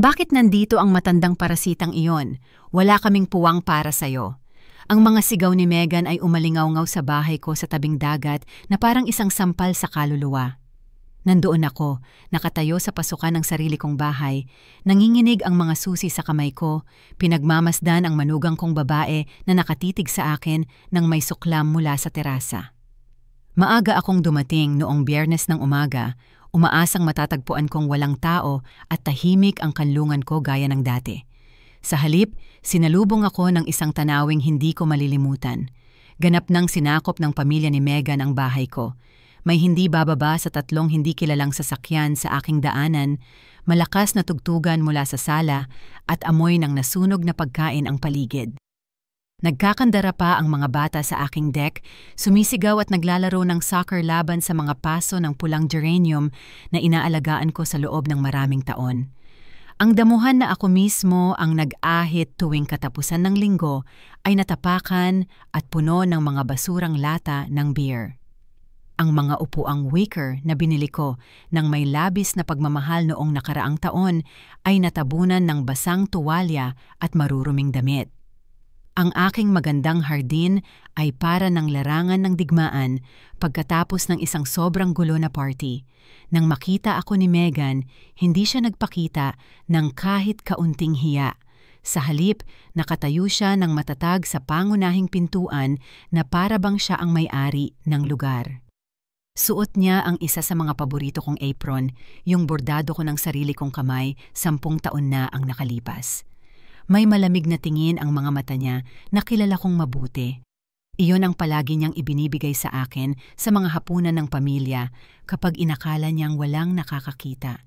Bakit nandito ang matandang parasitang iyon? Wala kaming puwang para sa'yo. Ang mga sigaw ni Megan ay umalingaw-ngaw sa bahay ko sa tabing dagat na parang isang sampal sa kaluluwa. Nandoon ako, nakatayo sa pasukan ng sarili kong bahay, nanginginig ang mga susi sa kamay ko, pinagmamasdan ang manugang kong babae na nakatitig sa akin nang may suklam mula sa terasa. Maaga akong dumating noong Biyernes ng umaga, umaasang matatagpuan kong walang tao at tahimik ang kanlungan ko gaya ng dati. Sa halip, sinalubong ako ng isang tanawing hindi ko malilimutan. Ganap nang sinakop ng pamilya ni Megan ang bahay ko. May hindi bababa sa 3 hindi kilalang sasakyan sa aking daanan, malakas na tugtugan mula sa sala at amoy ng nasunog na pagkain ang paligid. Nagkakandara pa ang mga bata sa aking deck, sumisigaw at naglalaro ng soccer laban sa mga paso ng pulang geranium na inaalagaan ko sa loob ng maraming taon. Ang damuhan na ako mismo ang nag-ahit tuwing katapusan ng linggo ay natapakan at puno ng mga basurang lata ng beer. Ang mga upuang wicker na binili ko ng may labis na pagmamahal noong nakaraang taon ay natabunan ng basang tuwalya at maruruming damit. Ang aking magandang hardin ay para ng larangan ng digmaan pagkatapos ng isang sobrang gulo na party. Nang makita ako ni Megan, hindi siya nagpakita ng kahit kaunting hiya. Sa halip, nakatayo siya ng matatag sa pangunahing pintuan na para bang siya ang may-ari ng lugar. Suot niya ang isa sa mga paborito kong apron, yung bordado ko ng sarili kong kamay, 10 taon na ang nakalipas. May malamig na tingin ang mga mata niya na kilala kong mabuti. Iyon ang palagi niyang ibinibigay sa akin sa mga hapunan ng pamilya kapag inakala niyang walang nakakakita.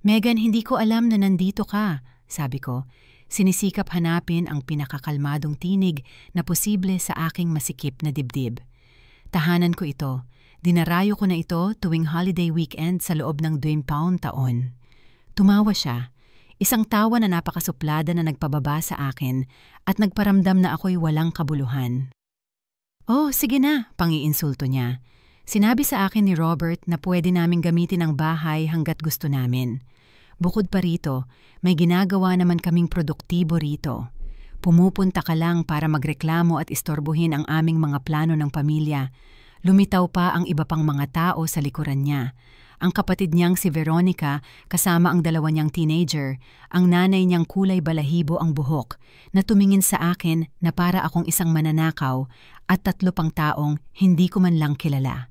"Megan, hindi ko alam na nandito ka," sabi ko. Sinisikap hanapin ang pinakakalmadong tinig na posible sa aking masikip na dibdib. Tahanan ko ito. Dinarayo ko na ito tuwing holiday weekend sa loob ng 20 taon. Tumawa siya. Isang tawa na napakasuplada na nagpababa sa akin at nagparamdam na ako'y walang kabuluhan. "Oh, sige na," pangiinsulto niya. "Sinabi sa akin ni Robert na pwede naming gamitin ang bahay hanggat gusto namin. Bukod pa rito, may ginagawa naman kaming produktibo rito. Pumupunta ka lang para magreklamo at istorbohin ang aming mga plano ng pamilya." Lumitaw pa ang iba pang mga tao sa likuran niya. Ang kapatid niyang si Veronica kasama ang 2 niyang teenager, ang nanay niyang kulay balahibo ang buhok, na tumingin sa akin na para akong isang mananakaw at 3 pang taong hindi ko man lang kilala.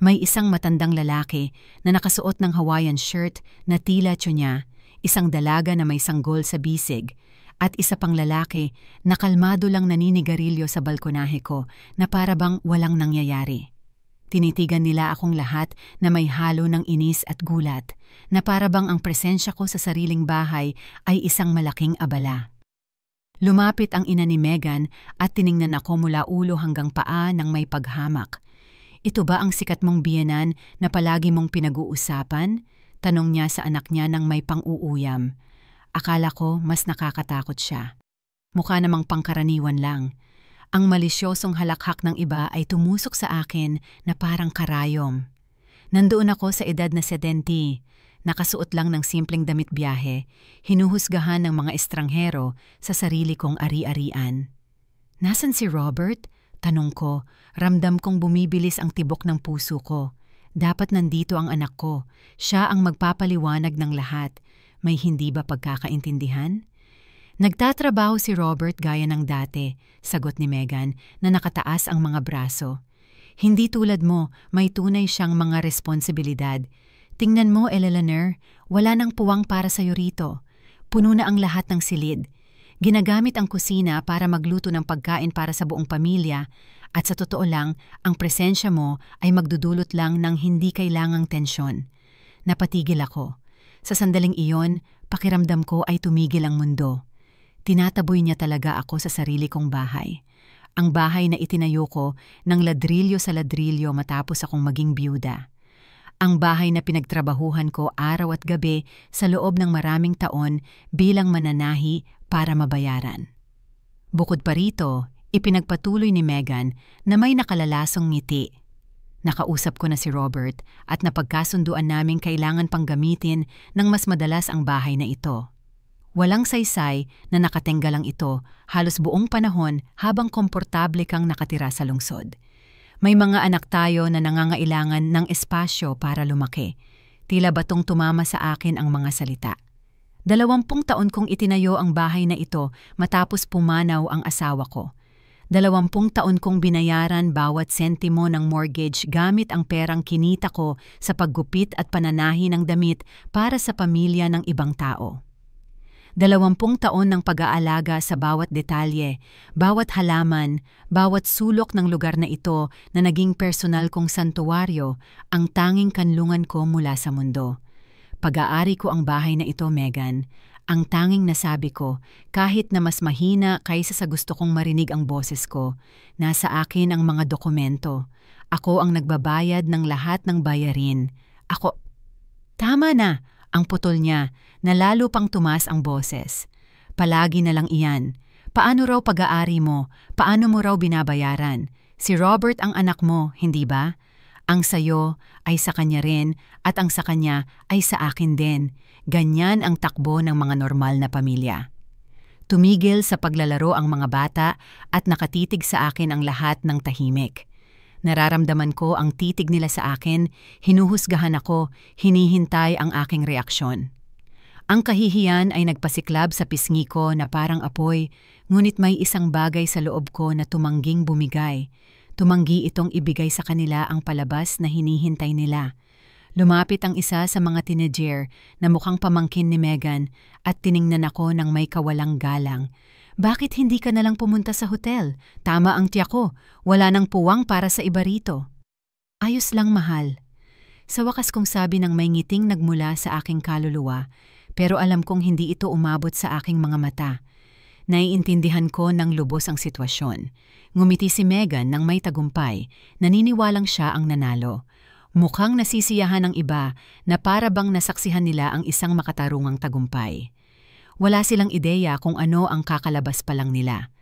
May isang matandang lalaki na nakasuot ng Hawaiian shirt na tila tsunya, isang dalaga na may sanggol sa bisig, at isa pang lalaki na kalmado lang naninigarilyo sa balkonahe ko na para bang walang nangyayari. Tinitigan nila akong lahat na may halo ng inis at gulat, na para bang ang presensya ko sa sariling bahay ay isang malaking abala. Lumapit ang ina ni Megan at tiningnan ako mula ulo hanggang paa ng may paghamak. "Ito ba ang sikat mong biyenan na palagi mong pinag-uusapan?" Tanong niya sa anak niya nang may pang-uuyam. Akala ko mas nakakatakot siya. Mukha namang pangkaraniwan lang. Ang malisyosong halakhak ng iba ay tumusok sa akin na parang karayom. Nandoon ako sa edad na 70, nakasuot lang ng simpleng damit biyahe, hinuhusgahan ng mga estranghero sa sarili kong ari-arian. "Nasaan si Robert?" Tanong ko, ramdam kong bumibilis ang tibok ng puso ko. Dapat nandito ang anak ko, siya ang magpapaliwanag ng lahat. May hindi ba pagkakaintindihan? "Nagtatrabaho si Robert gaya ng dati," sagot ni Megan na nakataas ang mga braso. "Hindi tulad mo, may tunay siyang mga responsibilidad. Tingnan mo, Eleanor, wala nang puwang para sa'yo rito. Puno na ang lahat ng silid. Ginagamit ang kusina para magluto ng pagkain para sa buong pamilya at sa totoo lang, ang presensya mo ay magdudulot lang ng hindi kailangang tensyon." Napatigil ako. Sa sandaling iyon, pakiramdam ko ay tumigil ang mundo. Tinataboy niya talaga ako sa sarili kong bahay. Ang bahay na itinayo ko ng ladrilyo sa ladrilyo matapos akong maging byuda. Ang bahay na pinagtrabahuhan ko araw at gabi sa loob ng maraming taon bilang mananahi para mabayaran. Bukod pa rito, ipinagpatuloy ni Megan na may nakalalasong ngiti. Nakausap ko na si Robert at napagkasunduan naming kailangan pang gamitin ng mas madalas ang bahay na ito. Walang saysay na nakatengga lang ito halos buong panahon habang komportable kang nakatira sa lungsod. May mga anak tayo na nangangailangan ng espasyo para lumaki. Tila batong tumama sa akin ang mga salita. 20 taon kong itinayo ang bahay na ito matapos pumanaw ang asawa ko. 20 taon kong binayaran bawat sentimo ng mortgage gamit ang perang kinita ko sa paggupit at pananahi ng damit para sa pamilya ng ibang tao. 20 taon ng pag-aalaga sa bawat detalye, bawat halaman, bawat sulok ng lugar na ito na naging personal kong santuwaryo, ang tanging kanlungan ko mula sa mundo. Pag-aari ko ang bahay na ito, Megan. Ang tanging nasabi ko, kahit na mas mahina kaysa sa gusto kong marinig ang boses ko, nasa akin ang mga dokumento. Ako ang nagbabayad ng lahat ng bayarin. Ako... Tama na! Ang putol niya, na lalo pang tumas ang boses. Palagi na lang iyan. Paano raw pag-aari mo? Paano mo raw binabayaran? Si Robert ang anak mo, hindi ba? Ang sayo ay sa kanya rin at ang sa kanya ay sa akin din. Ganyan ang takbo ng mga normal na pamilya. Tumigil sa paglalaro ang mga bata at nakatitig sa akin ang lahat ng tahimik. Nararamdaman ko ang titig nila sa akin, hinuhusgahan ako, hinihintay ang aking reaksyon. Ang kahihiyan ay nagpasiklab sa pisngi ko na parang apoy, ngunit may isang bagay sa loob ko na tumangging bumigay. Tumanggi itong ibigay sa kanila ang palabas na hinihintay nila. Lumapit ang isa sa mga teenager na mukhang pamangkin ni Megan at tiningnan ako ng may kawalang galang. Bakit hindi ka nalang pumunta sa hotel? Tama ang tiyak ko, wala nang puwang para sa iba rito. Ayos lang, mahal. Sa wakas kong sabi ng may ngiting nagmula sa aking kaluluwa, pero alam kong hindi ito umabot sa aking mga mata. Naiintindihan ko ng lubos ang sitwasyon. Ngumiti si Megan ng may tagumpay, naniniwalang siya ang nanalo. Mukhang nasisiyahan ng iba na para bang nasaksihan nila ang isang makatarungang tagumpay. Wala silang ideya kung ano ang kakalabas pa lang nila.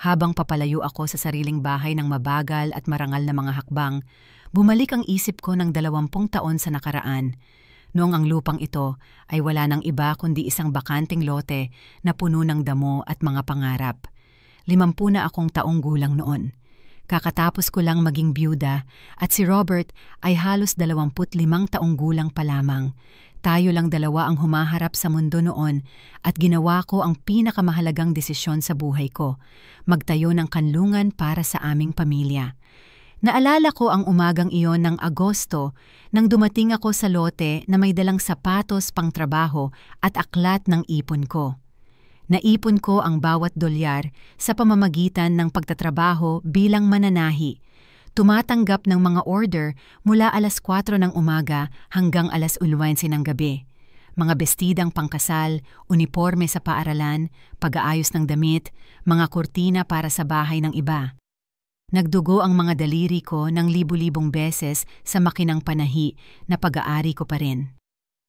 Habang papalayo ako sa sariling bahay ng mabagal at marangal na mga hakbang, bumalik ang isip ko ng 20 taon sa nakaraan. Noong ang lupang ito ay wala nang iba kundi isang bakanting lote na puno ng damo at mga pangarap. 50 na akong taong gulang noon. Kakatapos ko lang maging byuda at si Robert ay halos 25 taong gulang pa lamang. Tayo lang dalawa ang humaharap sa mundo noon at ginawa ko ang pinakamahalagang desisyon sa buhay ko, magtayo ng kanlungan para sa aming pamilya. Naalala ko ang umagang iyon ng Agosto nang dumating ako sa lote na may dalang sapatos pang trabaho at aklat ng ipon ko. Naipon ko ang bawat dolyar sa pamamagitan ng pagtatrabaho bilang mananahi. Tumatanggap ng mga order mula alas 4 ng umaga hanggang alas 11 ng gabi. Mga bestidang pangkasal, uniforme sa paaralan, pag-aayos ng damit, mga kurtina para sa bahay ng iba. Nagdugo ang mga daliri ko ng libu-libong beses sa makinang panahi na pag-aari ko pa rin.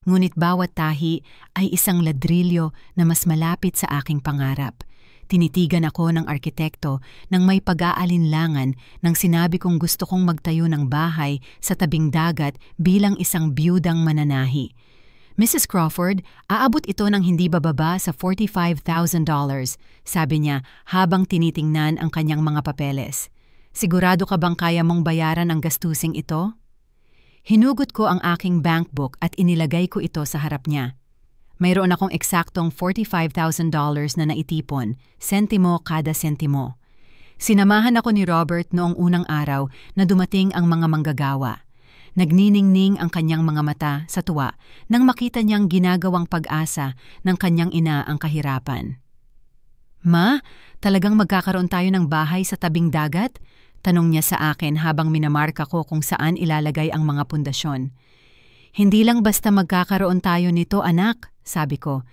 Ngunit bawat tahi ay isang ladrilyo na mas malapit sa aking pangarap. Tinitigan ako ng arkitekto nang may pag-aalinlangan nang sinabi kong gusto kong magtayo ng bahay sa tabing dagat bilang isang biyudang mananahi. Mrs. Crawford, aabot ito ng hindi bababa sa $45,000, sabi niya habang tinitingnan ang kanyang mga papeles. Sigurado ka bang kaya mong bayaran ang gastusing ito? Hinugot ko ang aking bankbook at inilagay ko ito sa harap niya. Mayroon akong eksaktong $45,000 na naitipon, sentimo kada sentimo. Sinamahan ako ni Robert noong unang araw na dumating ang mga manggagawa. Nagniningning ang kanyang mga mata sa tuwa nang makita niyang ginagawang pag-asa ng kanyang ina ang kahirapan. Ma, talagang magkakaroon tayo ng bahay sa tabing dagat? Tanong niya sa akin habang minamarka ko kung saan ilalagay ang mga pundasyon. Hindi lang basta magkakaroon tayo nito, anak, sabi ko.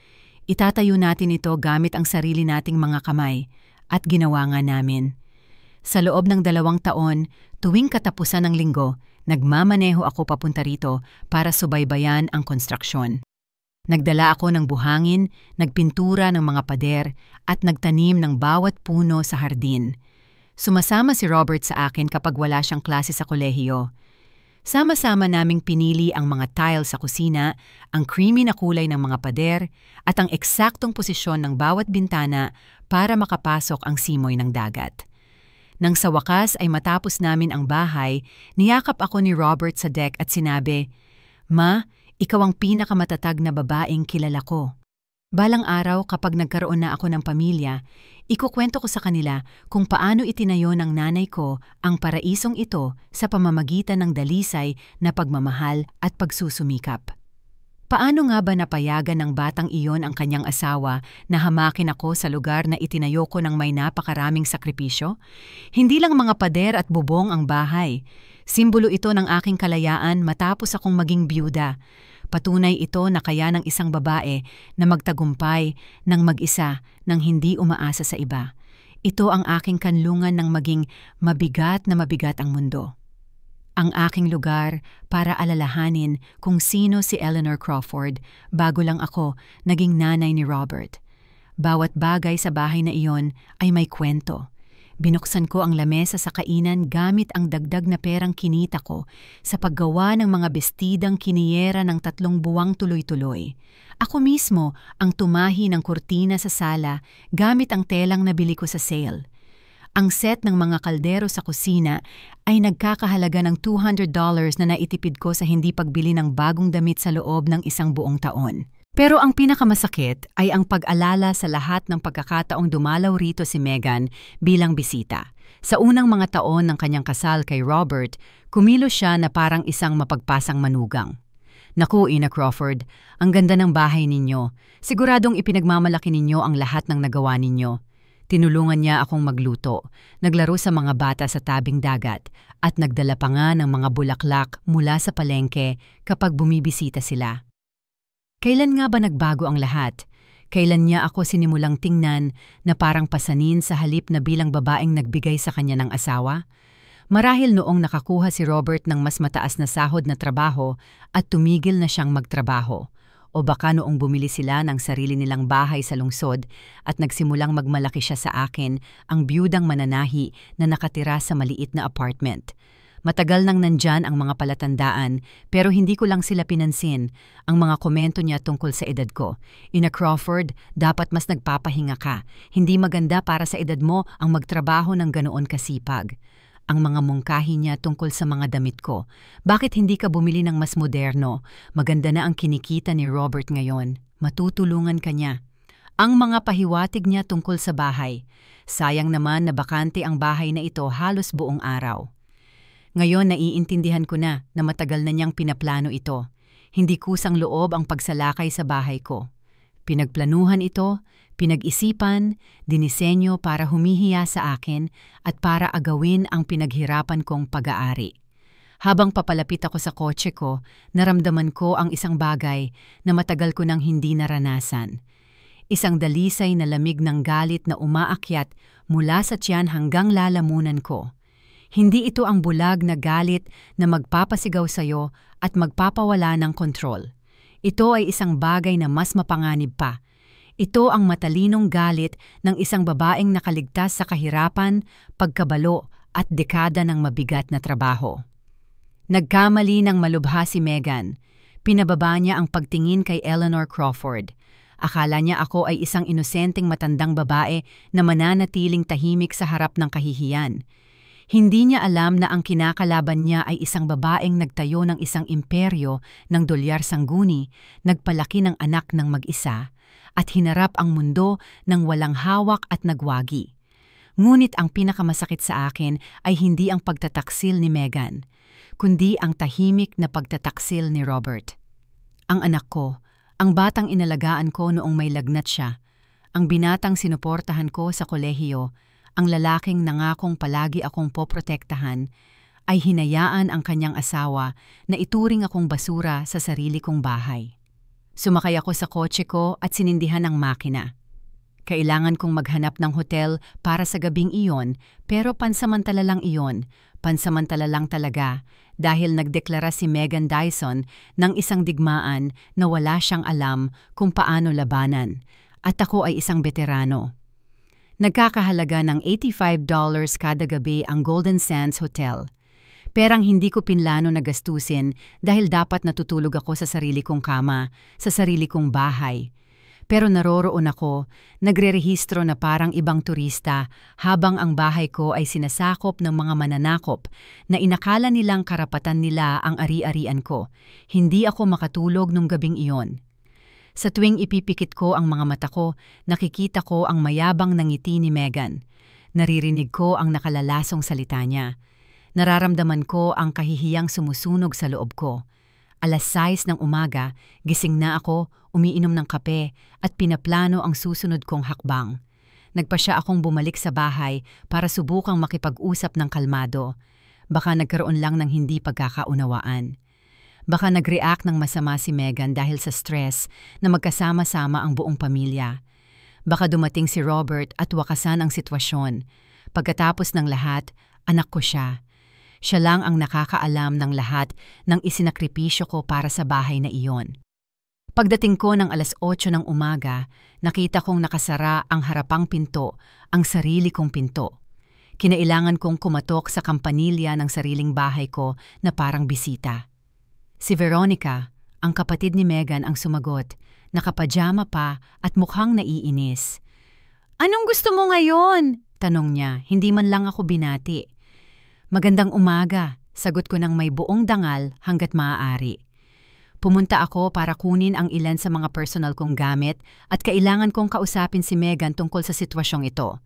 Itatayo natin ito gamit ang sarili nating mga kamay, at ginawa nga namin. Sa loob ng 2 taon, tuwing katapusan ng linggo, nagmamaneho ako papunta rito para subaybayan ang konstruksyon. Nagdala ako ng buhangin, nagpintura ng mga pader, at nagtanim ng bawat puno sa hardin. Sumasama si Robert sa akin kapag wala siyang klase sa kolehiyo. Sama-sama naming pinili ang mga tile sa kusina, ang creamy na kulay ng mga pader, at ang eksaktong posisyon ng bawat bintana para makapasok ang simoy ng dagat. Nang sa wakas ay matapos namin ang bahay, niyakap ako ni Robert sa deck at sinabi, "Ma, ikaw ang pinakamatatag na babaeng kilala ko." Balang araw kapag nagkaroon na ako ng pamilya, ikukwento ko sa kanila kung paano itinayo ng nanay ko ang paraisong ito sa pamamagitan ng dalisay na pagmamahal at pagsusumikap. Paano nga ba napayagan ng batang iyon ang kanyang asawa na hamakin ako sa lugar na itinayo ko ng may napakaraming sakripisyo? Hindi lang mga pader at bubong ang bahay. Simbolo ito ng aking kalayaan matapos akong maging byuda. Patunay ito na kaya ng isang babae na magtagumpay ng mag-isa nang hindi umaasa sa iba. Ito ang aking kanlungan ng maging mabigat na mabigat ang mundo. Ang aking lugar para alalahanin kung sino si Eleanor Crawford bago lang ako naging nanay ni Robert. Bawat bagay sa bahay na iyon ay may kwento. Binuksan ko ang lamesa sa kainan gamit ang dagdag na perang kinita ko sa paggawa ng mga bestidang kiniyera ng 3 buwang tuloy-tuloy. Ako mismo ang tumahi ng kurtina sa sala gamit ang telang nabili ko sa sale. Ang set ng mga kaldero sa kusina ay nagkakahalaga ng $200 na naitipid ko sa hindi pagbili ng bagong damit sa loob ng 1 buong taon. Pero ang pinakamasakit ay ang pag-alala sa lahat ng pagkakataong dumalaw rito si Megan bilang bisita. Sa unang mga taon ng kanyang kasal kay Robert, kumilos siya na parang isang mapagpasang manugang. "Naku, Ina Crawford, ang ganda ng bahay ninyo. Siguradong ipinagmamalaki ninyo ang lahat ng nagawa ninyo." Tinulungan niya akong magluto, naglaro sa mga bata sa tabing dagat, at nagdala pa nga ng mga bulaklak mula sa palengke kapag bumibisita sila. Kailan nga ba nagbago ang lahat? Kailan niya ako sinimulang tingnan na parang pasanin sa halip na bilang babaeng nagbigay sa kanya ng asawa? Marahil noong nakakuha si Robert ng mas mataas na sahod na trabaho at tumigil na siyang magtrabaho. O baka noong bumili sila ng sarili nilang bahay sa lungsod at nagsimulang magmalaki siya sa akin, ang biyudang mananahi na nakatira sa maliit na apartment. Matagal nang nandyan ang mga palatandaan pero hindi ko lang sila pinansin. Ang mga komento niya tungkol sa edad ko. "Ina Crawford, dapat mas nagpapahinga ka. Hindi maganda para sa edad mo ang magtrabaho ng ganoon kasipag." Ang mga mungkahi niya tungkol sa mga damit ko. "Bakit hindi ka bumili ng mas moderno? Maganda na ang kinikita ni Robert ngayon. Matutulungan ka niya." Ang mga pahiwatig niya tungkol sa bahay. Sayang naman na bakante ang bahay na ito halos buong araw. Ngayon naiintindihan ko na matagal na niyang pinaplano ito. Hindi kusang loob ang pagsalakay sa bahay ko. Pinagplanuhan ito, pinag-isipan, dinisenyo para humihiya sa akin at para agawin ang pinaghirapan kong pag-aari. Habang papalapit ako sa kotse ko, naramdaman ko ang isang bagay na matagal ko nang hindi naranasan. Isang dalisay na lamig ng galit na umaakyat mula sa tiyan hanggang lalamunan ko. Hindi ito ang bulag na galit na magpapasigaw sa'yo at magpapawala ng kontrol. Ito ay isang bagay na mas mapanganib pa. Ito ang matalinong galit ng isang babaeng nakaligtas sa kahirapan, pagkabalo at dekada ng mabigat na trabaho. Nagkamali ng malubha si Megan. Pinababa niya ang pagtingin kay Eleanor Crawford. Akala niya ako ay isang inosenteng matandang babae na mananatiling tahimik sa harap ng kahihiyan. Hindi niya alam na ang kinakalaban niya ay isang babaeng nagtayo ng isang imperyo ng dolyar sangguni, nagpalaki ng anak ng mag-isa, at hinarap ang mundo ng walang hawak at nagwagi. Ngunit ang pinakamasakit sa akin ay hindi ang pagtataksil ni Megan, kundi ang tahimik na pagtataksil ni Robert. Ang anak ko, ang batang inalagaan ko noong may lagnat siya, ang binatang sinuportahan ko sa kolehiyo, ang lalaking nangakong palagi akong poprotektahan, ay hinayaan ang kanyang asawa na ituring akong basura sa sarili kong bahay. Sumakay ako sa kotse ko at sinindihan ang makina. Kailangan kong maghanap ng hotel para sa gabing iyon, pero pansamantala lang iyon, pansamantala lang talaga, dahil nagdeklara si Megan Dyson ng isang digmaan na wala siyang alam kung paano labanan, at ako ay isang veterano. Nagkakahalaga ng $85 kada gabi ang Golden Sands Hotel. Perang hindi ko pinlano na gastusin dahil dapat natutulog ako sa sarili kong kama, sa sarili kong bahay. Pero naroroon ako, nagrerehistro na parang ibang turista habang ang bahay ko ay sinasakop ng mga mananakop na inakala nilang karapatan nila ang ari-arian ko. Hindi ako makatulog nung gabing iyon. Sa tuwing ipipikit ko ang mga mata ko, nakikita ko ang mayabang na ngiti ni Megan. Naririnig ko ang nakalalasong salita niya. Nararamdaman ko ang kahihiyang sumusunog sa loob ko. Alas 6 ng umaga, gising na ako, umiinom ng kape at pinaplano ang susunod kong hakbang. Nagpasya akong bumalik sa bahay para subukang makipag-usap ng kalmado. Baka nagkaroon lang ng hindi pagkakaunawaan. Baka nag-react ng masama si Megan dahil sa stress na magkasama-sama ang buong pamilya. Baka dumating si Robert at wakasan ang sitwasyon. Pagkatapos ng lahat, anak ko siya. Siya lang ang nakakaalam ng lahat ng isinakripisyo ko para sa bahay na iyon. Pagdating ko ng alas 8 ng umaga, nakita kong nakasara ang harapang pinto, ang sarili kong pinto. Kinailangan kong kumatok sa kampanilya ng sariling bahay ko na parang bisita. Si Veronica, ang kapatid ni Megan, ang sumagot, nakapajama pa at mukhang naiinis. "Anong gusto mo ngayon?" tanong niya, hindi man lang ako binati. "Magandang umaga," sagot ko ng may buong dangal hanggat maaari. Pumunta ako para kunin ang ilan sa mga personal kong gamit at kailangan kong kausapin si Megan tungkol sa sitwasyong ito.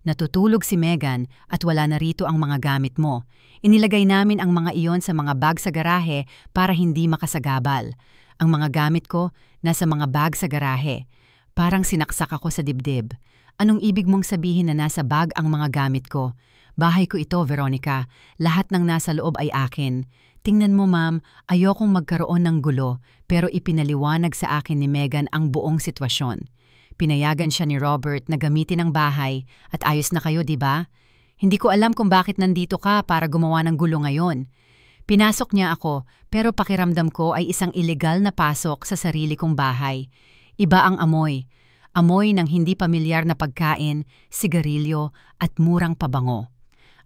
Natutulog si Megan at wala na rito ang mga gamit mo. Inilagay namin ang mga iyon sa mga bag sa garahe para hindi makasagabal. Ang mga gamit ko nasa mga bag sa garahe. Parang sinaksak ako sa dibdib. Anong ibig mong sabihin na nasa bag ang mga gamit ko? Bahay ko ito, Veronica. Lahat ng nasa loob ay akin. Tingnan mo, ma'am, ayokong magkaroon ng gulo, pero ipinaliwanag sa akin ni Megan ang buong sitwasyon. Pinayagan siya ni Robert na gamitin ang bahay at ayos na kayo, di ba? Hindi ko alam kung bakit nandito ka para gumawa ng gulo ngayon. Pinasok niya ako, pero pakiramdam ko ay isang ilegal na pasok sa sarili kong bahay. Iba ang amoy. Amoy ng hindi pamilyar na pagkain, sigarilyo at murang pabango.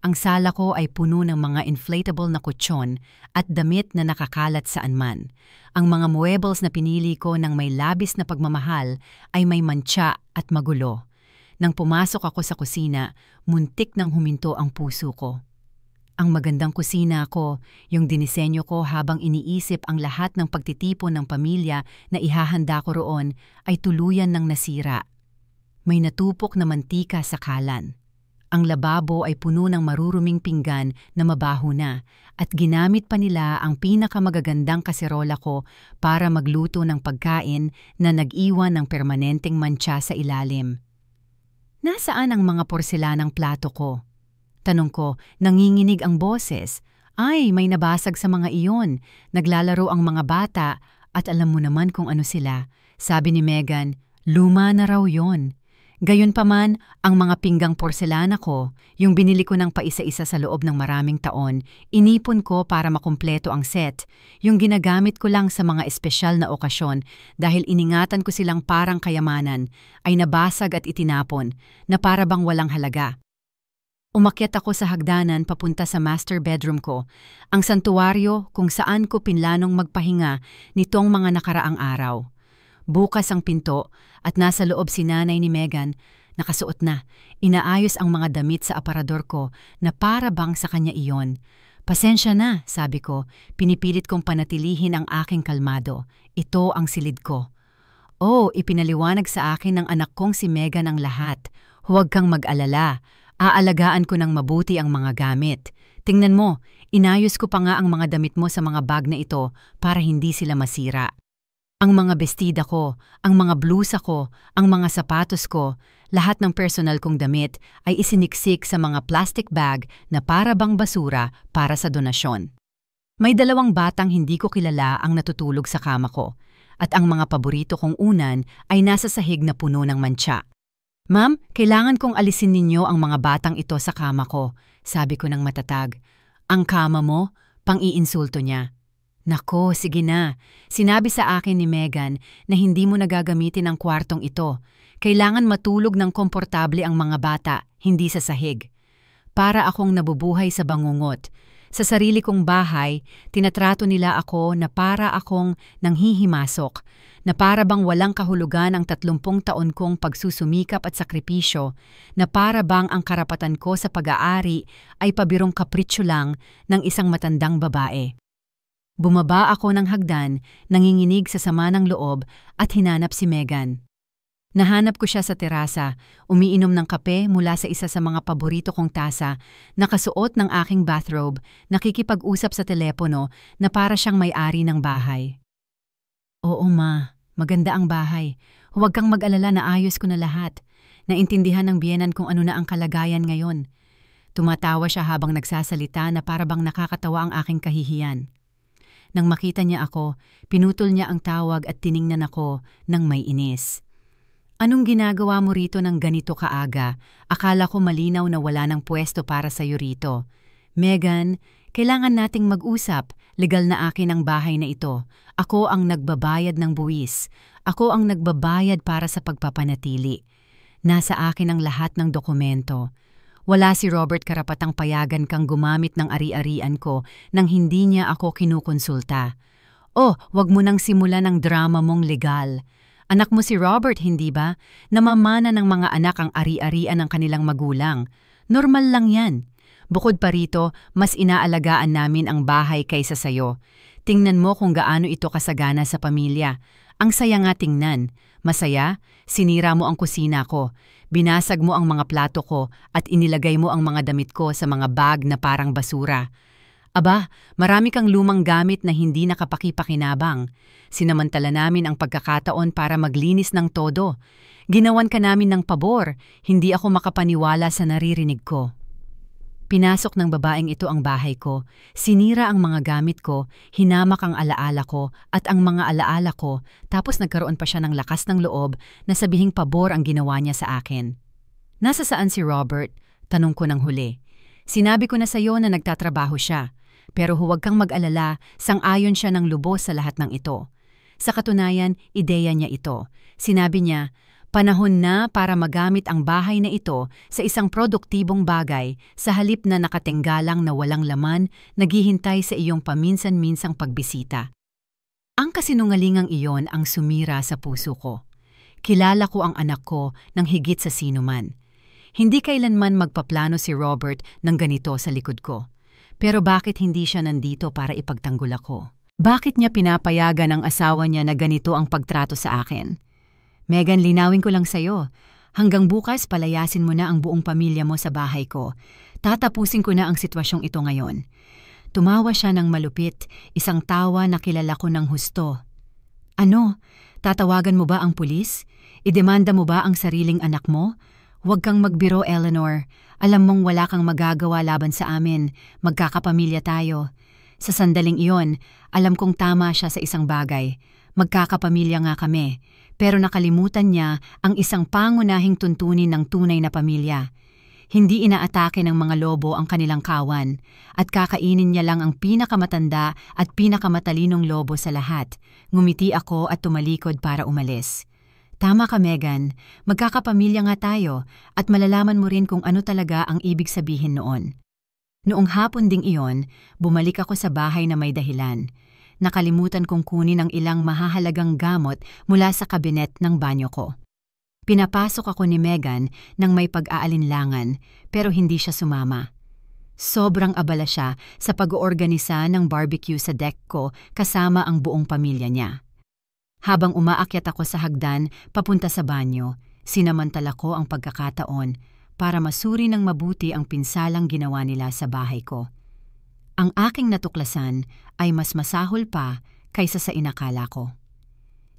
Ang sala ko ay puno ng mga inflatable na kutsyon at damit na nakakalat saan man. Ang mga muebles na pinili ko ng may labis na pagmamahal ay may mantsa at magulo. Nang pumasok ako sa kusina, muntik nang huminto ang puso ko. Ang magandang kusina ko, yung dinisenyo ko habang iniisip ang lahat ng pagtitipon ng pamilya na ihahanda ko roon, ay tuluyan ng nasira. May natupok na mantika sa kalan. Ang lababo ay puno ng maruruming pinggan na mabaho na at ginamit pa nila ang pinakamagagandang kaserola ko para magluto ng pagkain na nag-iwan ng permanenteng mantsa sa ilalim. Nasaan ang mga porselanang plato ko? Tanong ko, nanginginig ang boses. Ay, may nabasag sa mga iyon. Naglalaro ang mga bata at alam mo naman kung ano sila. Sabi ni Megan, luma na raw yon. Gayunpaman, ang mga pinggang porselana ko, yung binili ko ng paisa-isa sa loob ng maraming taon, inipon ko para makumpleto ang set, yung ginagamit ko lang sa mga espesyal na okasyon dahil iningatan ko silang parang kayamanan, ay nabasag at itinapon, na para bang walang halaga. Umakyat ako sa hagdanan papunta sa master bedroom ko, ang santuwaryo kung saan ko pinlanong magpahinga nitong mga nakaraang araw. Bukas ang pinto at nasa loob si nanay ni Megan, nakasuot na, inaayos ang mga damit sa aparador ko na para bang sa kanya iyon. Pasensya na, sabi ko, pinipilit kong panatilihin ang aking kalmado. Ito ang silid ko. Oh, ipinaliwanag sa akin ng anak kong si Megan ang lahat. Huwag kang mag-alala, aalagaan ko ng mabuti ang mga gamit. Tingnan mo, inayos ko pa nga ang mga damit mo sa mga bag na ito para hindi sila masira. Ang mga bestida ko, ang mga blusa ko, ang mga sapatos ko, lahat ng personal kong damit ay isiniksik sa mga plastic bag na para bang basura para sa donasyon. May 2 batang hindi ko kilala ang natutulog sa kama ko, at ang mga paborito kong unan ay nasa sahig na puno ng mantsa. Ma'am, kailangan kong alisin ninyo ang mga batang ito sa kama ko, sabi ko ng matatag. Ang kama mo? Pang-iinsulto niya. Nako, sige na. Sinabi sa akin ni Megan na hindi mo nagagamitin ang kwartong ito. Kailangan matulog ng komportable ang mga bata, hindi sa sahig. Para akong nabubuhay sa bangungot. Sa sarili kong bahay, tinatrato nila ako na para akong nanghihimasok, na para bang walang kahulugan ang 30 taon kong pagsusumikap at sakripisyo, na para bang ang karapatan ko sa pag-aari ay pabirong kapritsyo lang ng isang matandang babae. Bumaba ako ng hagdan, nanginginig sa sama ng loob at hinanap si Megan. Nahanap ko siya sa terasa, umiinom ng kape mula sa isa sa mga paborito kong tasa, nakasuot ng aking bathrobe, nakikipag-usap sa telepono na para siyang may-ari ng bahay. Oo ma, maganda ang bahay. Huwag kang mag-alala na ayos ko na lahat. Naintindihan ng biyenan kung ano na ang kalagayan ngayon. Tumatawa siya habang nagsasalita na para bang nakakatawa ang aking kahihiyan. Nang makita niya ako, pinutol niya ang tawag at tiningnan ako ng may inis. Anong ginagawa mo rito ng ganito kaaga? Akala ko malinaw na wala ng pwesto para sa'yo rito. Megan, kailangan nating mag-usap. Legal na akin ang bahay na ito. Ako ang nagbabayad ng buwis. Ako ang nagbabayad para sa pagpapanatili. Nasa akin ang lahat ng dokumento. Wala si Robert karapatang payagan kang gumamit ng ari-arian ko nang hindi niya ako kinukonsulta. Oh, wag mo nang simulan ang drama mong legal. Anak mo si Robert, hindi ba? Namamana ng mga anak ang ari-arian ng kanilang magulang. Normal lang yan. Bukod pa rito, mas inaalagaan namin ang bahay kaysa sayo. Tingnan mo kung gaano ito kasagana sa pamilya. Ang saya nga tingnan. Masaya? Sinira mo ang kusina ko. Binasag mo ang mga plato ko at inilagay mo ang mga damit ko sa mga bag na parang basura. Aba, marami kang lumang gamit na hindi nakapakipakinabang. Sinamantala namin ang pagkakataon para maglinis ng todo. Ginawan ka namin ng pabor, hindi ako makapaniwala sa naririnig ko. Pinasok ng babaeng ito ang bahay ko, sinira ang mga gamit ko, hinamak ang alaala ko at ang mga alaala ko, tapos nagkaroon pa siya ng lakas ng loob na sabihing pabor ang ginawa niya sa akin. Nasa saan si Robert? Tanong ko ng huli. Sinabi ko na sa iyo na nagtatrabaho siya. Pero huwag kang mag-alala, sang-ayon siya ng lubos sa lahat ng ito. Sa katunayan, ideya niya ito. Sinabi niya, panahon na para magamit ang bahay na ito sa isang produktibong bagay sa halip na nakatenggalang na walang laman, naghihintay sa iyong paminsan-minsang pagbisita. Ang kasinungalingang iyon ang sumira sa puso ko. Kilala ko ang anak ko ng higit sa sinuman. Hindi kailanman magpaplano si Robert ng ganito sa likod ko. Pero bakit hindi siya nandito para ipagtanggol ako? Bakit niya pinapayagan ang asawa niya na ganito ang pagtrato sa akin? Megan, linawin ko lang sa'yo. Hanggang bukas palayasin mo na ang buong pamilya mo sa bahay ko. Tatapusin ko na ang sitwasyong ito ngayon. Tumawa siya ng malupit, isang tawa na kilala ko ng husto. Ano? Tatawagan mo ba ang pulis? Idemanda mo ba ang sariling anak mo? Huwag kang magbiro, Eleanor. Alam mong wala kang magagawa laban sa amin. Magkakapamilya tayo. Sa sandaling iyon, alam kong tama siya sa isang bagay. Magkakapamilya nga kami. Pero nakalimutan niya ang isang pangunahing tuntunin ng tunay na pamilya. Hindi inaatake ng mga lobo ang kanilang kawan at kakainin niya lang ang pinakamatanda at pinakamatalinong lobo sa lahat. Ngumiti ako at tumalikod para umalis. Tama ka, Megan. Magkakapamilya nga tayo at malalaman mo rin kung ano talaga ang ibig sabihin noon. Noong hapon ding iyon, bumalik ako sa bahay na may dahilan. Nakalimutan kong kunin ang ilang mahahalagang gamot mula sa kabinet ng banyo ko. Pinapasok ako ni Megan nang may pag-aalinlangan pero hindi siya sumama. Sobrang abala siya sa pag-oorganisa ng barbecue sa deck ko kasama ang buong pamilya niya. Habang umaakyat ako sa hagdan papunta sa banyo, sinamantala ko ang pagkakataon para masuri ng mabuti ang pinsalang ginawa nila sa bahay ko. Ang aking natuklasan ay mas masahol pa kaysa sa inakala ko.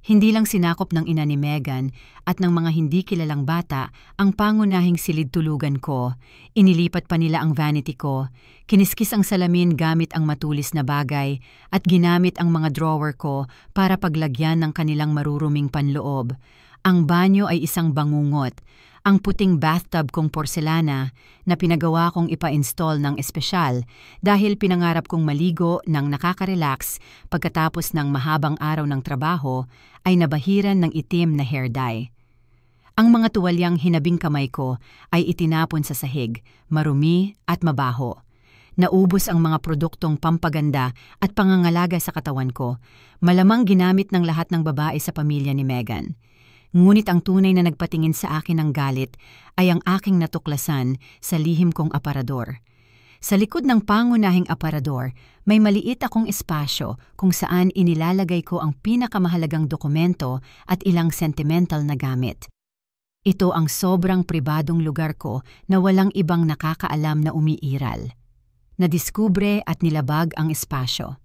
Hindi lang sinakop ng ina ni Megan at ng mga hindi kilalang bata ang pangunahing silid-tulugan ko, inilipat pa nila ang vanity ko, kiniskis ang salamin gamit ang matulis na bagay at ginamit ang mga drawer ko para paglagyan ng kanilang maruruming panloob. Ang banyo ay isang bangungot. Ang puting bathtub kong porselana na pinagawa kong ipa-install ng espesyal dahil pinangarap kong maligo ng nakaka-relax pagkatapos ng mahabang araw ng trabaho ay nabahiran ng itim na hair dye. Ang mga tuwalyang hinabing kamay ko ay itinapon sa sahig, marumi at mabaho. Naubos ang mga produktong pampaganda at pangangalaga sa katawan ko. Malamang ginamit ng lahat ng babae sa pamilya ni Megan. Ngunit ang tunay na nagpatingin sa akin ng galit ay ang aking natuklasan sa lihim kong aparador. Sa likod ng pangunahing aparador, may maliit akong espasyo kung saan inilalagay ko ang pinakamahalagang dokumento at ilang sentimental na gamit. Ito ang sobrang pribadong lugar ko na walang ibang nakakaalam na umiiral. Nadiskubre at nilabag ang espasyo.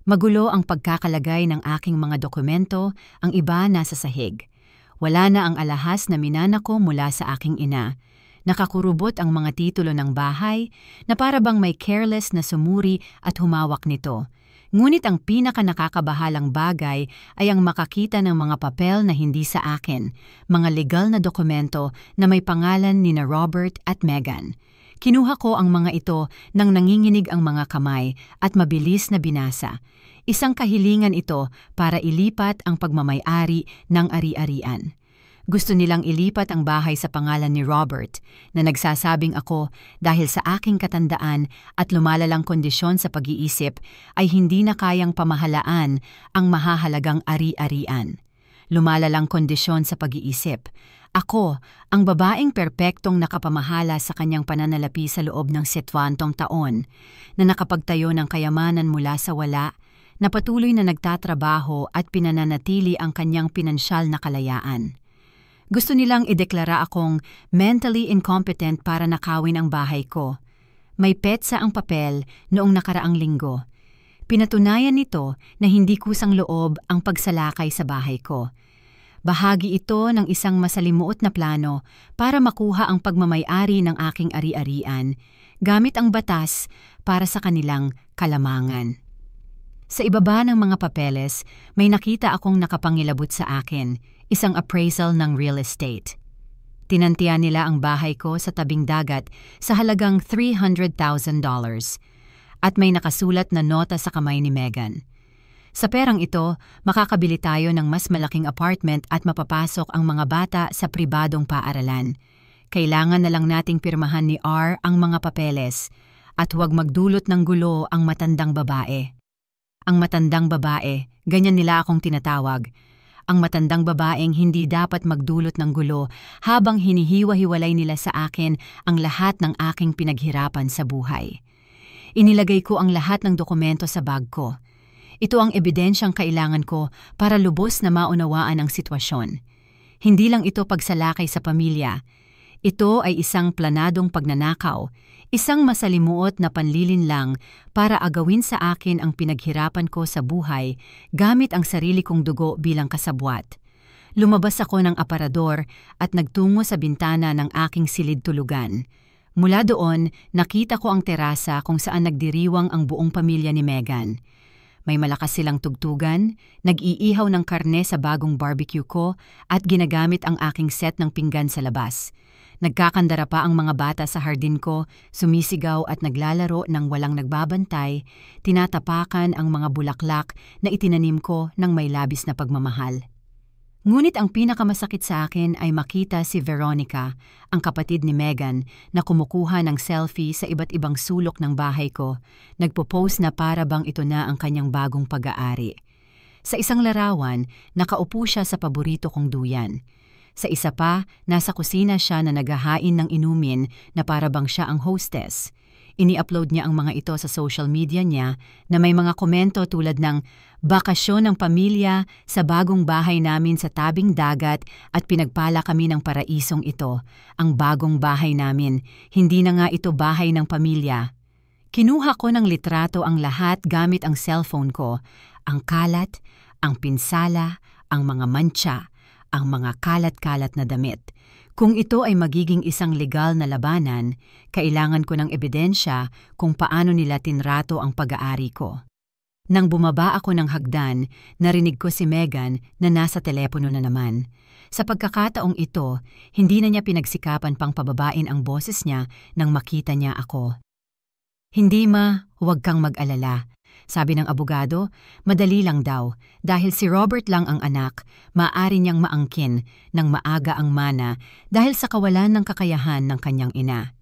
Magulo ang pagkakalagay ng aking mga dokumento, ang iba nasa sahig. Wala na ang alahas na minana ko mula sa aking ina. Nakakurubot ang mga titulo ng bahay na para bang may careless na sumuri at humawak nito. Ngunit ang pinaka-nakakabahalang bagay ay ang makakita ng mga papel na hindi sa akin, mga legal na dokumento na may pangalan ni Robert at Megan. Kinuha ko ang mga ito nang nanginginig ang mga kamay at mabilis na binasa. Isang kahilingan ito para ilipat ang pagmamay-ari ng ari-arian. Gusto nilang ilipat ang bahay sa pangalan ni Robert na nagsasabing ako dahil sa aking katandaan at lumalalang kondisyon sa pag-iisip ay hindi na kayang pamahalaan ang mahahalagang ari-arian. Lumalalang kondisyon sa pag-iisip. Ako, ang babaeng perpektong nakapamahala sa kanyang pananalapi sa loob ng 70 taon, na nakapagtayo ng kayamanan mula sa wala, na patuloy na nagtatrabaho at pinananatili ang kanyang pinansyal na kalayaan. Gusto nilang ideklara akong mentally incompetent para nakawin ang bahay ko. May petsa ang papel noong nakaraang linggo. Pinatunayan nito na hindi kusang loob ang pagsalakay sa bahay ko. Bahagi ito ng isang masalimuot na plano para makuha ang pagmamay-ari ng aking ari-arian gamit ang batas para sa kanilang kalamangan. Sa ibaba ng mga papeles, may nakita akong nakapangilabot sa akin, isang appraisal ng real estate. Tinantiyan nila ang bahay ko sa tabing dagat sa halagang $300,000 at may nakasulat na nota sa kamay ni Megan. Sa perang ito, makakabili tayo ng mas malaking apartment at mapapasok ang mga bata sa pribadong paaralan. Kailangan na lang nating pirmahan ni R ang mga papeles at huwag magdulot ng gulo ang matandang babae. Ang matandang babae, ganyan nila akong tinatawag. Ang matandang babaeng hindi dapat magdulot ng gulo habang hinihiwa-hiwalay nila sa akin ang lahat ng aking pinaghirapan sa buhay. Inilagay ko ang lahat ng dokumento sa bag ko. Ito ang ebidensyang kailangan ko para lubos na maunawaan ang sitwasyon. Hindi lang ito pagsalakay sa pamilya. Ito ay isang planadong pagnanakaw, isang masalimuot na panlilinlang para agawin sa akin ang pinaghirapan ko sa buhay gamit ang sarili kong dugo bilang kasabwat. Lumabas ako ng aparador at nagtungo sa bintana ng aking silid tulugan. Mula doon, nakita ko ang terasa kung saan nagdiriwang ang buong pamilya ni Megan. May malakas silang tugtugan, nag-iihaw ng karne sa bagong barbecue ko at ginagamit ang aking set ng pinggan sa labas. Nagkakandara pa ang mga bata sa hardin ko, sumisigaw at naglalaro ng walang nagbabantay, tinatapakan ang mga bulaklak na itinanim ko ng may labis na pagmamahal. Ngunit ang pinakamasakit sa akin ay makita si Veronica, ang kapatid ni Megan, na kumukuha ng selfie sa iba't ibang sulok ng bahay ko, nagpo-post na para bang ito na ang kanyang bagong pag-aari. Sa isang larawan, nakaupo siya sa paborito kong duyan. Sa isa pa, nasa kusina siya na naghahain ng inumin na para bang siya ang hostess. Ini-upload niya ang mga ito sa social media niya na may mga komento tulad ng bakasyon ng pamilya sa bagong bahay namin sa tabing dagat at pinagpala kami ng paraisong ito, ang bagong bahay namin, hindi na nga ito bahay ng pamilya. Kinuha ko ng litrato ang lahat gamit ang cellphone ko, ang kalat, ang pinsala, ang mga mantsa, ang mga kalat-kalat na damit. Kung ito ay magiging isang legal na labanan, kailangan ko ng ebidensya kung paano nila tinrato ang pag-aari ko. Nang bumaba ako ng hagdan, narinig ko si Megan na nasa telepono na naman. Sa pagkakataong ito, hindi na niya pinagsikapan pang pababain ang boses niya nang makita niya ako. "Hindi ma, huwag kang mag-alala." Sabi ng abogado, madali lang daw. Dahil si Robert lang ang anak, maaari niyang maangkin ng maaga ang mana dahil sa kawalan ng kakayahan ng kanyang ina.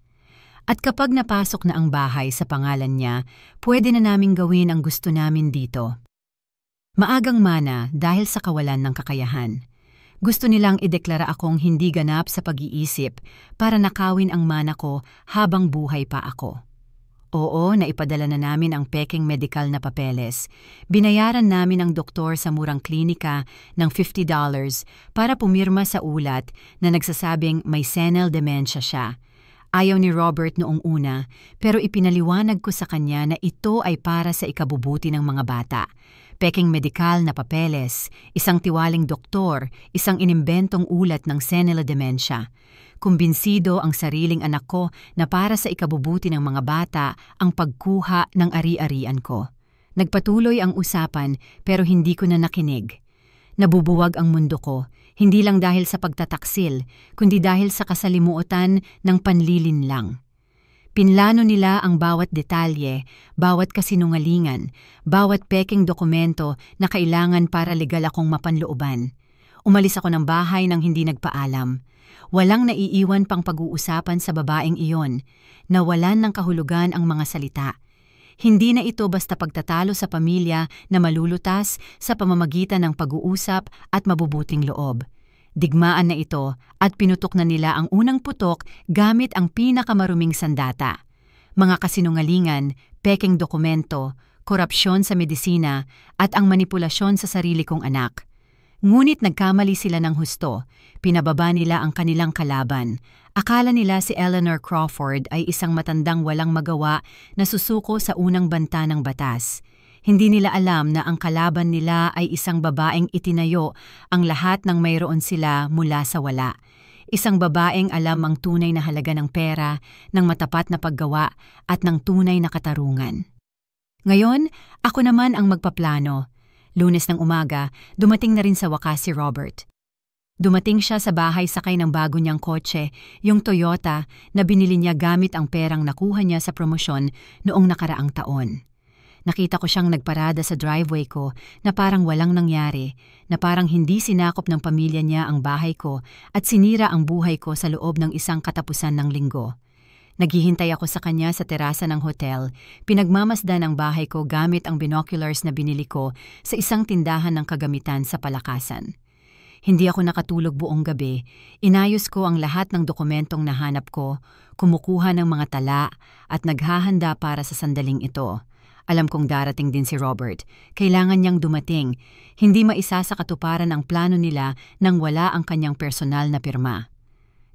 At kapag napasok na ang bahay sa pangalan niya, pwede na naming gawin ang gusto namin dito. Maagang mana dahil sa kawalan ng kakayahan. Gusto nilang ideklara akong hindi ganap sa pag-iisip para nakawin ang mana ko habang buhay pa ako. Oo, naipadala na namin ang peking medikal na papeles. Binayaran namin ang doktor sa murang klinika ng $50 para pumirma sa ulat na nagsasabing may senile dementia siya. Ayaw ni Robert noong una, pero ipinaliwanag ko sa kanya na ito ay para sa ikabubuti ng mga bata. Peking medikal na papeles, isang tiwaling doktor, isang inimbentong ulat ng senile dementia. Kumbinsido ang sariling anak ko na para sa ikabubuti ng mga bata ang pagkuha ng ari-arian ko. Nagpatuloy ang usapan pero hindi ko na nakinig. Nabubuwag ang mundo ko, hindi lang dahil sa pagtataksil, kundi dahil sa kasalimuotan ng panlilinlang. Pinlano nila ang bawat detalye, bawat kasinungalingan, bawat peking dokumento na kailangan para legal akong mapanlooban. Umalis ako ng bahay nang hindi nagpaalam. Walang naiiwan pang pag-uusapan sa babaeng iyon. Nawalan ng kahulugan ang mga salita. Hindi na ito basta pagtatalo sa pamilya na malulutas sa pamamagitan ng pag-uusap at mabubuting loob. Digmaan na ito at pinutok na nila ang unang putok gamit ang pinakamaruming sandata. Mga kasinungalingan, peking dokumento, korupsyon sa medisina at ang manipulasyon sa sarili kong anak. Ngunit nagkamali sila ng husto, pinababa nila ang kanilang kalaban. Akala nila si Eleanor Crawford ay isang matandang walang magawa na susuko sa unang banta ng batas. Hindi nila alam na ang kalaban nila ay isang babaeng itinayo ang lahat ng mayroon sila mula sa wala. Isang babaeng alam ang tunay na halaga ng pera, ng matapat na paggawa at ng tunay na katarungan. Ngayon, ako naman ang magpaplano. Lunes ng umaga, dumating na rin sa wakas si Robert. Dumating siya sa bahay sakay ng bago niyang kotse, yung Toyota na binili niya gamit ang perang nakuha niya sa promosyon noong nakaraang taon. Nakita ko siyang nagparada sa driveway ko na parang walang nangyari, na parang hindi sinakop ng pamilya niya ang bahay ko at sinira ang buhay ko sa loob ng isang katapusan ng linggo. Naghihintay ako sa kanya sa terasa ng hotel, pinagmamasdan ang bahay ko gamit ang binoculars na binili ko sa isang tindahan ng kagamitan sa Palakasan. Hindi ako nakatulog buong gabi, inayos ko ang lahat ng dokumentong nahanap ko, kumukuha ng mga tala at naghahanda para sa sandaling ito. Alam kong darating din si Robert, kailangan niyang dumating, hindi maisa sa katuparan ang plano nila nang wala ang kanyang personal na pirma.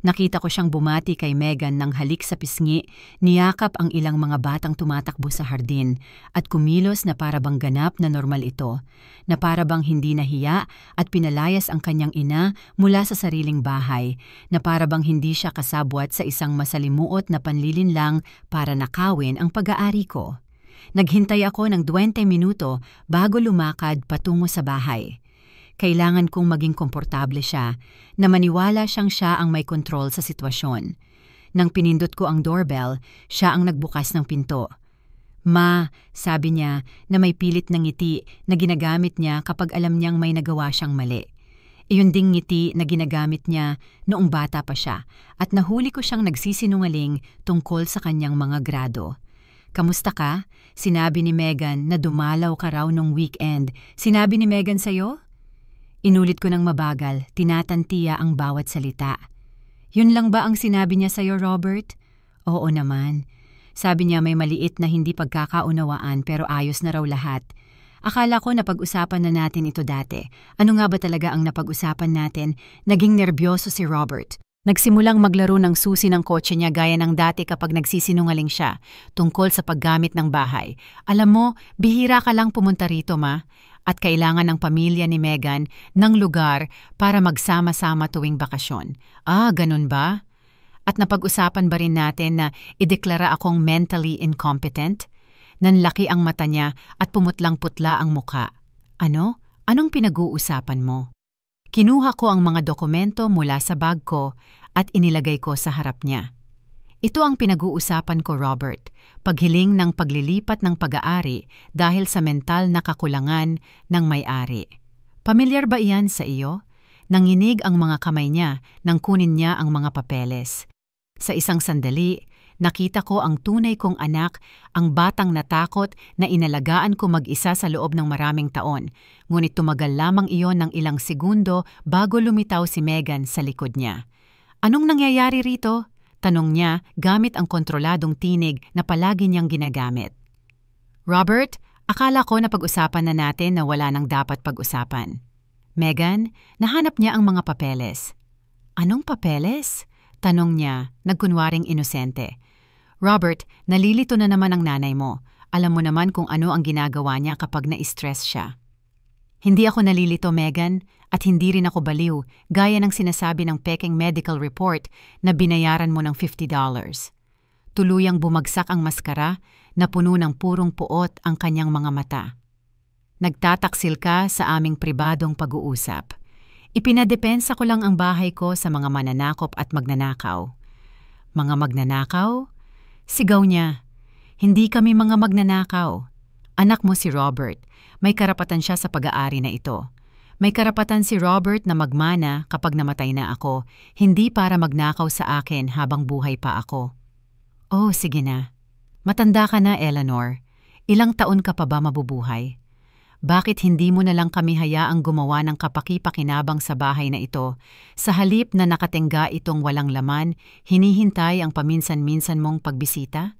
Nakita ko siyang bumati kay Megan ng halik sa pisngi, niyakap ang ilang mga batang tumatakbo sa hardin at kumilos na parabang ganap na normal ito, na parabang hindi nahiya at pinalayas ang kanyang ina mula sa sariling bahay, na parabang hindi siya kasabwat sa isang masalimuot na panlilinlang para nakawin ang pag-aari ko. Naghintay ako ng 20 minuto bago lumakad patungo sa bahay. Kailangan kong maging komportable siya, na maniwala siyang siya ang may kontrol sa sitwasyon. Nang pinindot ko ang doorbell, siya ang nagbukas ng pinto. "Ma," sabi niya na may pilit na ngiti na ginagamit niya kapag alam niyang may nagawa siyang mali. Iyon ding ngiti na ginagamit niya noong bata pa siya at nahuli ko siyang nagsisinungaling tungkol sa kanyang mga grado. "Kamusta ka?" Sinabi ni Megan na dumalaw ka raw nung weekend. Sinabi ni Megan sa'yo? Inulit ko ng mabagal, tinatantiya ang bawat salita. "Yun lang ba ang sinabi niya sa'yo, Robert?" "Oo naman. Sabi niya may maliit na hindi pagkakaunawaan pero ayos na raw lahat. Akala ko napag-usapan na natin ito dati. Ano nga ba talaga ang napag-usapan natin?" Naging nerbiyoso si Robert. Nagsimulang maglaro ng susi ng kotse niya gaya ng dati kapag nagsisinungaling siya tungkol sa paggamit ng bahay. "Alam mo, bihira ka lang pumunta rito, Ma. At kailangan ng pamilya ni Megan ng lugar para magsama-sama tuwing bakasyon." "Ah, ganun ba? At napag-usapan ba rin natin na ideklara akong mentally incompetent?" Nanlaki ang mata niya at pumutlang-putla ang muka. "Ano? Anong pinag-uusapan mo?" Kinuha ko ang mga dokumento mula sa bag ko at inilagay ko sa harap niya. "Ito ang pinag-uusapan ko, Robert, paghiling ng paglilipat ng pag-aari dahil sa mental na kakulangan ng may-ari. Pamilyar ba iyan sa iyo?" Nanginig ang mga kamay niya nang kunin niya ang mga papeles. Sa isang sandali, Nakita ko ang tunay kong anak, ang batang natakot na inalagaan ko mag-isa sa loob ng maraming taon. Ngunit tumagal lamang iyon ng ilang segundo bago lumitaw si Megan sa likod niya. "Anong nangyayari rito?" tanong niya gamit ang kontroladong tinig na palagi niyang ginagamit. "Robert, akala ko na pag-usapan na natin na wala nang dapat pag-usapan." Megan, nahanap niya ang mga papeles. "Anong papeles?" tanong niya, nagkunwaring inosente. "Robert, nalilito na naman ang nanay mo. Alam mo naman kung ano ang ginagawa niya kapag na-stress siya." "Hindi ako nalilito, Megan, at hindi rin ako baliw, gaya ng sinasabi ng peking medical report na binayaran mo ng $50. Tuluyang bumagsak ang maskara na puno ng purong puot ang kanyang mga mata. "Nagtataksil ka sa aming pribadong pag-uusap. Ipinadepensa ko lang ang bahay ko sa mga mananakop at magnanakaw." "Mga magnanakaw?" Sigaw niya. "Hindi kami mga magnanakaw. Anak mo si Robert. May karapatan siya sa pag-aari na ito. May karapatan si Robert na magmana kapag namatay na ako, hindi para magnakaw sa akin habang buhay pa ako." "Oh, sige na. Matanda ka na, Eleanor. Ilang taon ka pa ba mabubuhay? Bakit hindi mo na lang kami hayaang gumawa ng kapaki-pakinabang sa bahay na ito, sa halip na nakatingga itong walang laman, hinihintay ang paminsan-minsan mong pagbisita?"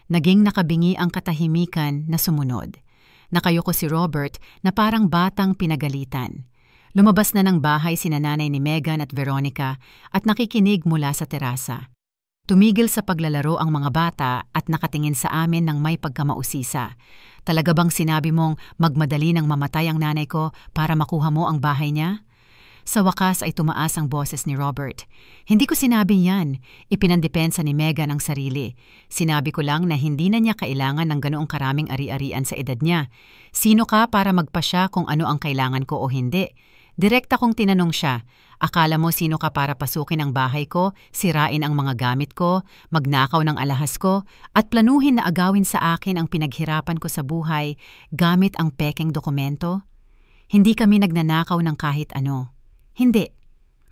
Naging nakabingi ang katahimikan na sumunod. Nakayuko si Robert na parang batang pinagalitan. Lumabas na ng bahay sina nanay ni Megan at Veronica at nakikinig mula sa terasa. Tumigil sa paglalaro ang mga bata at nakatingin sa amin ng may pagkamausisa. "Talaga bang sinabi mong magmadali nang mamatay ang nanay ko para makuha mo ang bahay niya?" Sa wakas ay tumaas ang boses ni Robert. "Hindi ko sinabi yan. Ipinandepensa ni Megan ang sarili. Sinabi ko lang na hindi na niya kailangan ng ganoong karaming ari-arian sa edad niya. Sino ka para magpasya kung ano ang kailangan ko o hindi? Direkta kong tinanong siya. Akala mo sino ka para pasukin ang bahay ko, sirain ang mga gamit ko, magnakaw ng alahas ko, at planuhin na agawin sa akin ang pinaghirapan ko sa buhay gamit ang pekeng dokumento? Hindi kami nagnanakaw ng kahit ano. Hindi.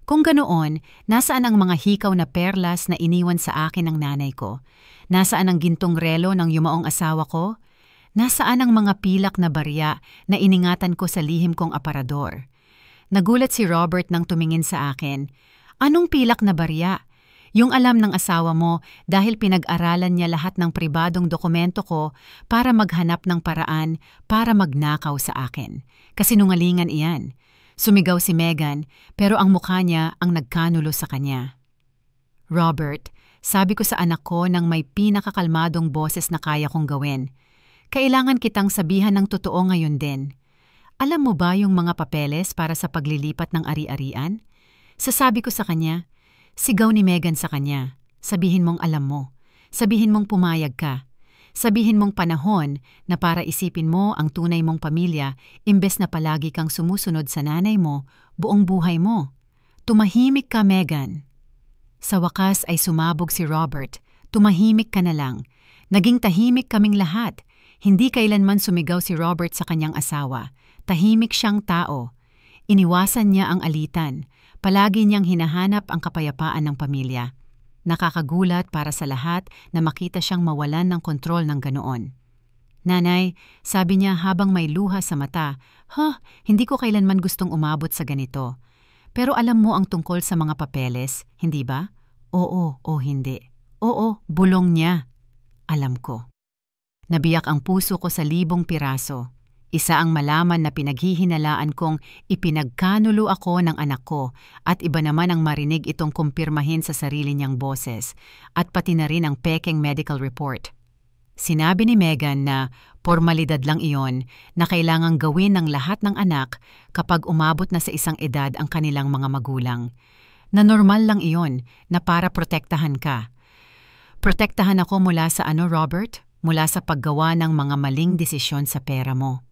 Kung ganoon, nasaan ang mga hikaw na perlas na iniwan sa akin ng nanay ko? Nasaan ang gintong relo ng yumaong asawa ko? Nasaan ang mga pilak na barya na iningatan ko sa lihim kong aparador?" Nagulat si Robert nang tumingin sa akin. "Anong pilak na barya?" "Yung alam ng asawa mo dahil pinag-aralan niya lahat ng pribadong dokumento ko para maghanap ng paraan para magnakaw sa akin. Kasinungalingan iyan." Sumigaw si Megan, pero ang mukha niya ang nagkanulo sa kanya. "Robert, sabi ko sa anak ko nang may pinakakalmadong boses na kaya kong gawin. Kailangan kitang sabihan ng totoo ngayon din. Alam mo ba yung mga papeles para sa paglilipat ng ari-arian?" Sasabi ko sa kanya. Sigaw ni Megan sa kanya. "Sabihin mong alam mo. Sabihin mong pumayag ka. Sabihin mong panahon na para isipin mo ang tunay mong pamilya imbes na palagi kang sumusunod sa nanay mo buong buhay mo. Tumahimik ka, Megan." Sa wakas ay sumabog si Robert. "Tumahimik ka na lang." Naging tahimik kaming lahat. Hindi kailanman sumigaw si Robert sa kanyang asawa. Tahimik siyang tao. Iniwasan niya ang alitan. Palagi niyang hinahanap ang kapayapaan ng pamilya. Nakakagulat para sa lahat na makita siyang mawalan ng kontrol ng ganoon. "Nanay," sabi niya habang may luha sa mata, hindi ko kailanman gustong umabot sa ganito. Pero alam mo ang tungkol sa mga papeles, hindi ba?" "Oo o hindi." "Oo," bulong niya. "Alam ko." Nabiyak ang puso ko sa libong piraso. Isa ang malaman na pinaghihinalaan kong ipinagkanulo ako ng anak ko at iba naman ang marinig itong kumpirmahin sa sarili niyang boses at pati na rin ang pekeng medical report. Sinabi ni Megan na formalidad lang iyon na kailangang gawin ng lahat ng anak kapag umabot na sa isang edad ang kanilang mga magulang. Na normal lang iyon na para protektahan ka. Protektahan ako mula sa Robert? Mula sa paggawa ng mga maling desisyon sa pera mo.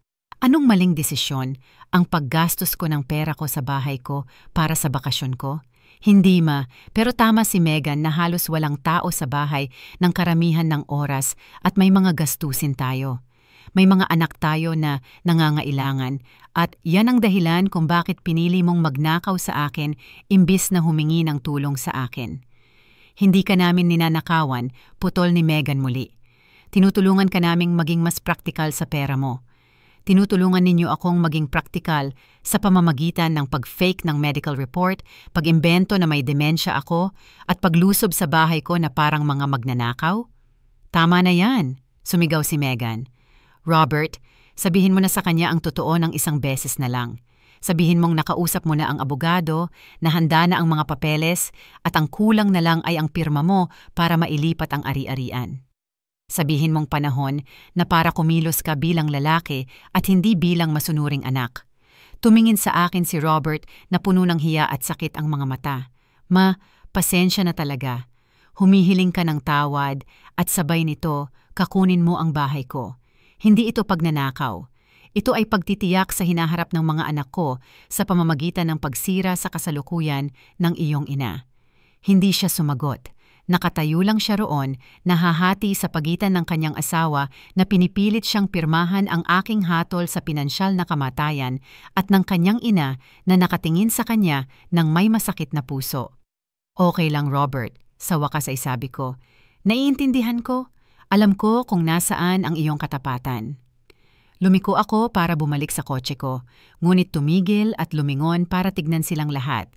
Anong maling desisyon? Ang paggastos ko ng pera ko sa bahay ko para sa bakasyon ko? Hindi pero tama si Megan na halos walang tao sa bahay ng karamihan ng oras at may mga gastusin tayo. May mga anak tayo na nangangailangan at yan ang dahilan kung bakit pinili mong magnakaw sa akin imbis na humingi ng tulong sa akin. Hindi ka namin ninanakawan, putol ni Megan muli. Tinutulungan ka naming maging mas praktikal sa pera mo. Tinutulungan ninyo akong maging praktikal sa pamamagitan ng pag-fake ng medical report, pag-imbento na may demensya ako, at paglusob sa bahay ko na parang mga magnanakaw? Tama na yan, sumigaw si Megan. Robert, sabihin mo na sa kanya ang totoo ng isang beses na lang. Sabihin mong nakausap mo na ang abogado, na handa na ang mga papeles, at ang kulang na lang ay ang pirma mo para mailipat ang ari-arian. Sabihin mong panahon na para kumilos ka bilang lalaki at hindi bilang masunuring anak. Tumingin sa akin si Robert na puno ng hiya at sakit ang mga mata. Ma, pasensya na talaga. Humihiling ka ng tawad at sabay nito, kakunin mo ang bahay ko. Hindi ito pagnanakaw. Ito ay pagtitiyak sa hinaharap ng mga anak ko sa pamamagitan ng pagsira sa kasalukuyan ng iyong ina. Hindi siya sumagot. Nakatayo lang siya roon, nahahati sa pagitan ng kanyang asawa na pinipilit siyang pirmahan ang aking hatol sa pinansyal na kamatayan at ng kanyang ina na nakatingin sa kanya ng may masakit na puso. Okay lang Robert, sa wakas ay sabi ko. Naiintindihan ko. Alam ko kung nasaan ang iyong katapatan. Lumiko ako para bumalik sa kotse ko, ngunit tumigil at lumingon para tignan silang lahat.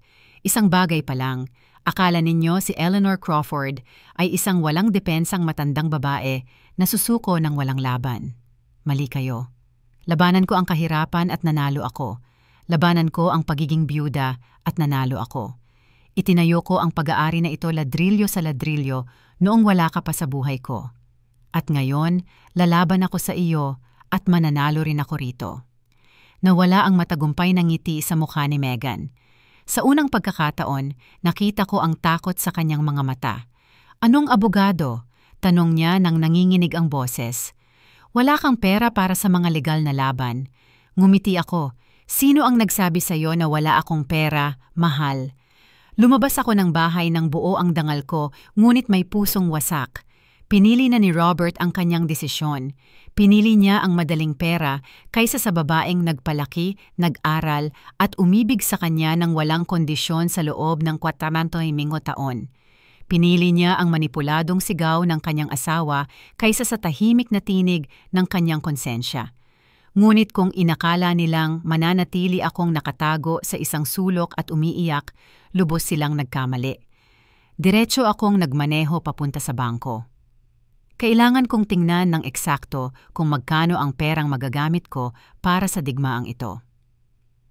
Isang bagay pa lang. Akala ninyo si Eleanor Crawford ay isang walang depensang matandang babae na susuko ng walang laban. Mali kayo. Labanan ko ang kahirapan at nanalo ako. Labanan ko ang pagiging byuda at nanalo ako. Itinayo ko ang pag-aari na ito ladrilyo sa ladrilyo noong wala ka pa sa buhay ko. At ngayon, lalaban ako sa iyo at mananalo rin ako rito. Nawala ang matagumpay na ngiti sa mukha ni Megan. Sa unang pagkakataon, nakita ko ang takot sa kanyang mga mata. Anong abogado? Tanong niya nang nanginginig ang boses. Wala kang pera para sa mga legal na laban. Ngumiti ako. Sino ang nagsabi sa iyo na wala akong pera, mahal? Lumabas ako ng bahay ng buo ang dangal ko, ngunit may pusong wasak. Pinili na ni Robert ang kanyang desisyon. Pinili niya ang madaling pera kaysa sa babaeng nagpalaki, nag-aral at umibig sa kanya ng walang kondisyon sa loob ng 45 taon. Pinili niya ang manipuladong sigaw ng kanyang asawa kaysa sa tahimik na tinig ng kanyang konsensya. Ngunit kung inakala nilang mananatili akong nakatago sa isang sulok at umiiyak, lubos silang nagkamali. Diretso akong nagmaneho papunta sa bangko. Kailangan kong tingnan ng eksakto kung magkano ang perang magagamit ko para sa digmaang ito.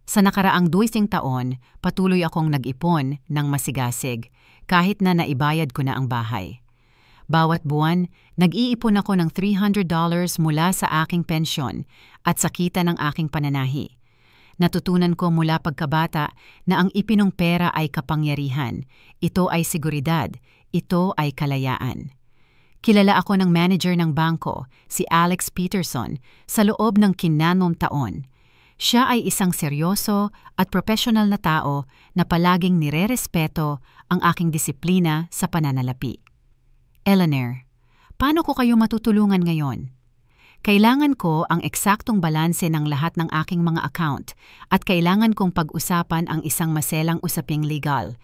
Sa nakaraang 20 taon, patuloy akong nag-ipon ng masigasig kahit na naibayad ko na ang bahay. Bawat buwan, nag-iipon ako ng $300 mula sa aking pensyon at sa kita ng aking pananahi. Natutunan ko mula pagkabata na ang ipinong pera ay kapangyarihan, ito ay seguridad, ito ay kalayaan. Kilala ako ng manager ng bangko, si Alex Peterson, sa loob ng 9 taon. Siya ay isang seryoso at profesional na tao na palaging nirerespeto ang aking disiplina sa pananalapi. Eleanor, paano ko kayo matutulungan ngayon? Kailangan ko ang eksaktong balanse ng lahat ng aking mga account at kailangan kong pag-usapan ang isang maselang usaping legal.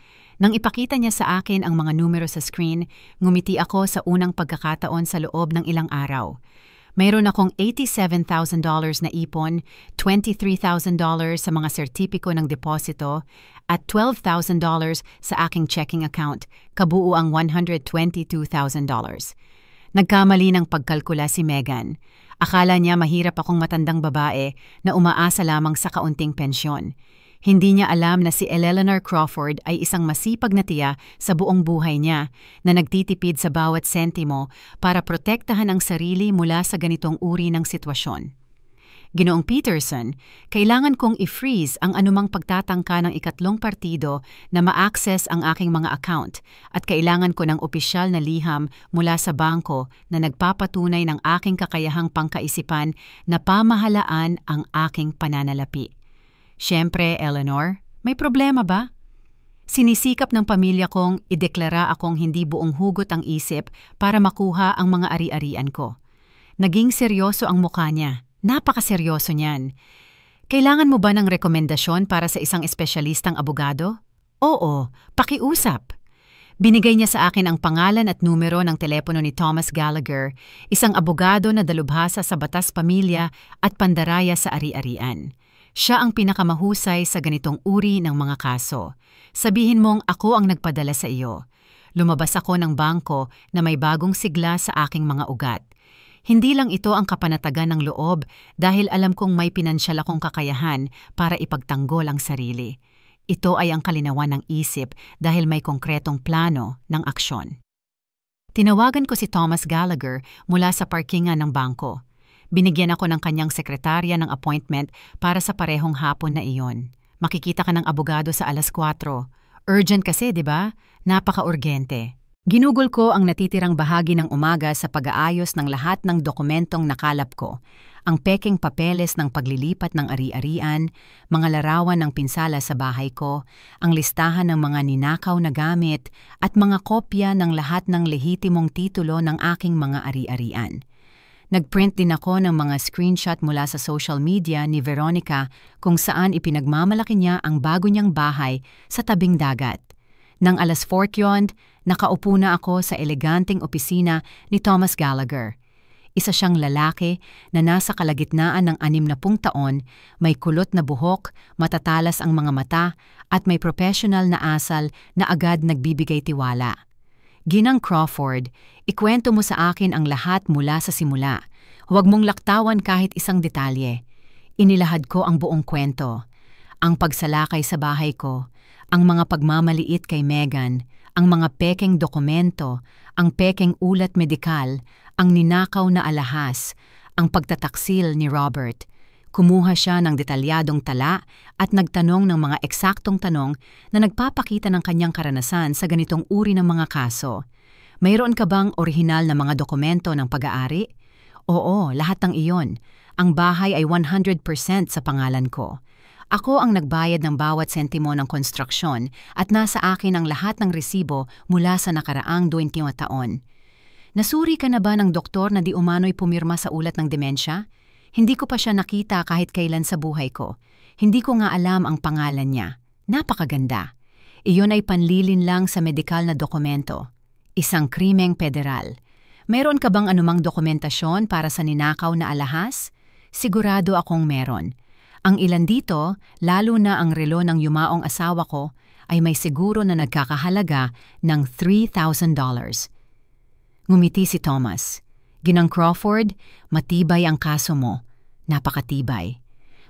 Nang ipakita niya sa akin ang mga numero sa screen, ngumiti ako sa unang pagkakataon sa loob ng ilang araw. Mayroon akong $87,000 na ipon, $23,000 sa mga sertipiko ng deposito, at $12,000 sa aking checking account, kabuo ang $122,000. Nagkamali ng pagkalkula si Megan. Akala niya mahirap akong matandang babae na umaasa lamang sa kaunting pensyon. Hindi niya alam na si Eleanor Crawford ay isang masipag na tiya sa buong buhay niya na nagtitipid sa bawat sentimo para protektahan ang sarili mula sa ganitong uri ng sitwasyon. Ginoong Peterson, kailangan kong i-freeze ang anumang pagtatangka ng ikatlong partido na ma-access ang aking mga account at kailangan ko ng opisyal na liham mula sa bangko na nagpapatunay ng aking kakayahang pangkaisipan na pamahalaan ang aking pananalapi. Siyempre, Eleanor, may problema ba? Sinisikap ng pamilya kong ideklara akong hindi buong hugot ang isip para makuha ang mga ari-arian ko. Naging seryoso ang mukha niya. Napakaseryoso niyan. Kailangan mo ba ng rekomendasyon para sa isang espesyalistang abogado? Oo, pakiusap. Binigay niya sa akin ang pangalan at numero ng telepono ni Thomas Gallagher, isang abogado na dalubhasa sa batas pamilya at pandaraya sa ari-arian. Siya ang pinakamahusay sa ganitong uri ng mga kaso. Sabihin mong ako ang nagpadala sa iyo. Lumabas ako ng bangko na may bagong sigla sa aking mga ugat. Hindi lang ito ang kapanatagan ng loob dahil alam kong may pinansyal akong kakayahan para ipagtanggol ang sarili. Ito ay ang kalinawan ng isip dahil may konkretong plano ng aksyon. Tinawagan ko si Thomas Gallagher mula sa parkingan ng bangko. Binigyan ako ng kanyang sekretarya ng appointment para sa parehong hapon na iyon. Makikita ka ng abogado sa 4:00. Urgent kasi, di ba? Napaka-urgente. Ginugol ko ang natitirang bahagi ng umaga sa pag-aayos ng lahat ng dokumentong nakalap ko. Ang pekeng papeles ng paglilipat ng ari-arian, mga larawan ng pinsala sa bahay ko, ang listahan ng mga ninakaw na gamit, at mga kopya ng lahat ng lehitimong titulo ng aking mga ari-arian. Nagprint din ako ng mga screenshot mula sa social media ni Veronica kung saan ipinagmamalaki niya ang bago niyang bahay sa tabing dagat. Nang 4:00, nakaupo na ako sa eleganteng opisina ni Thomas Gallagher. Isa siyang lalaki na nasa kalagitnaan ng 60 taon, may kulot na buhok, matatalas ang mga mata, at may professional na asal na agad nagbibigay tiwala. Ginang Crawford, ikwento mo sa akin ang lahat mula sa simula. Huwag mong laktawan kahit isang detalye. Inilahad ko ang buong kwento. Ang pagsalakay sa bahay ko, ang mga pagmamaliit kay Megan, ang mga pekeng dokumento, ang pekeng ulat medikal, ang ninakaw na alahas, ang pagtataksil ni Robert. Kumuha siya ng detalyadong tala at nagtanong ng mga eksaktong tanong na nagpapakita ng kanyang karanasan sa ganitong uri ng mga kaso. Mayroon ka bang orihinal na mga dokumento ng pag-aari? Oo, lahat ng iyon. Ang bahay ay 100% sa pangalan ko. Ako ang nagbayad ng bawat sentimo ng konstruksyon at nasa akin ang lahat ng resibo mula sa nakaraang 20 taon. Nasuri ka na ba ng doktor na di umano'y pumirma sa ulat ng demensya? Hindi ko pa siya nakita kahit kailan sa buhay ko. Hindi ko nga alam ang pangalan niya. Napakaganda. Iyon ay panlilin lang sa medikal na dokumento. Isang krimeng federal. Meron ka bang anumang dokumentasyon para sa ninakaw na alahas? Sigurado akong meron. Ang ilan dito, lalo na ang relo ng yumaong asawa ko, ay may siguro na nagkakahalaga ng $3,000. Ngumiti si Thomas. Ginang Crawford, matibay ang kaso mo. Napakatibay.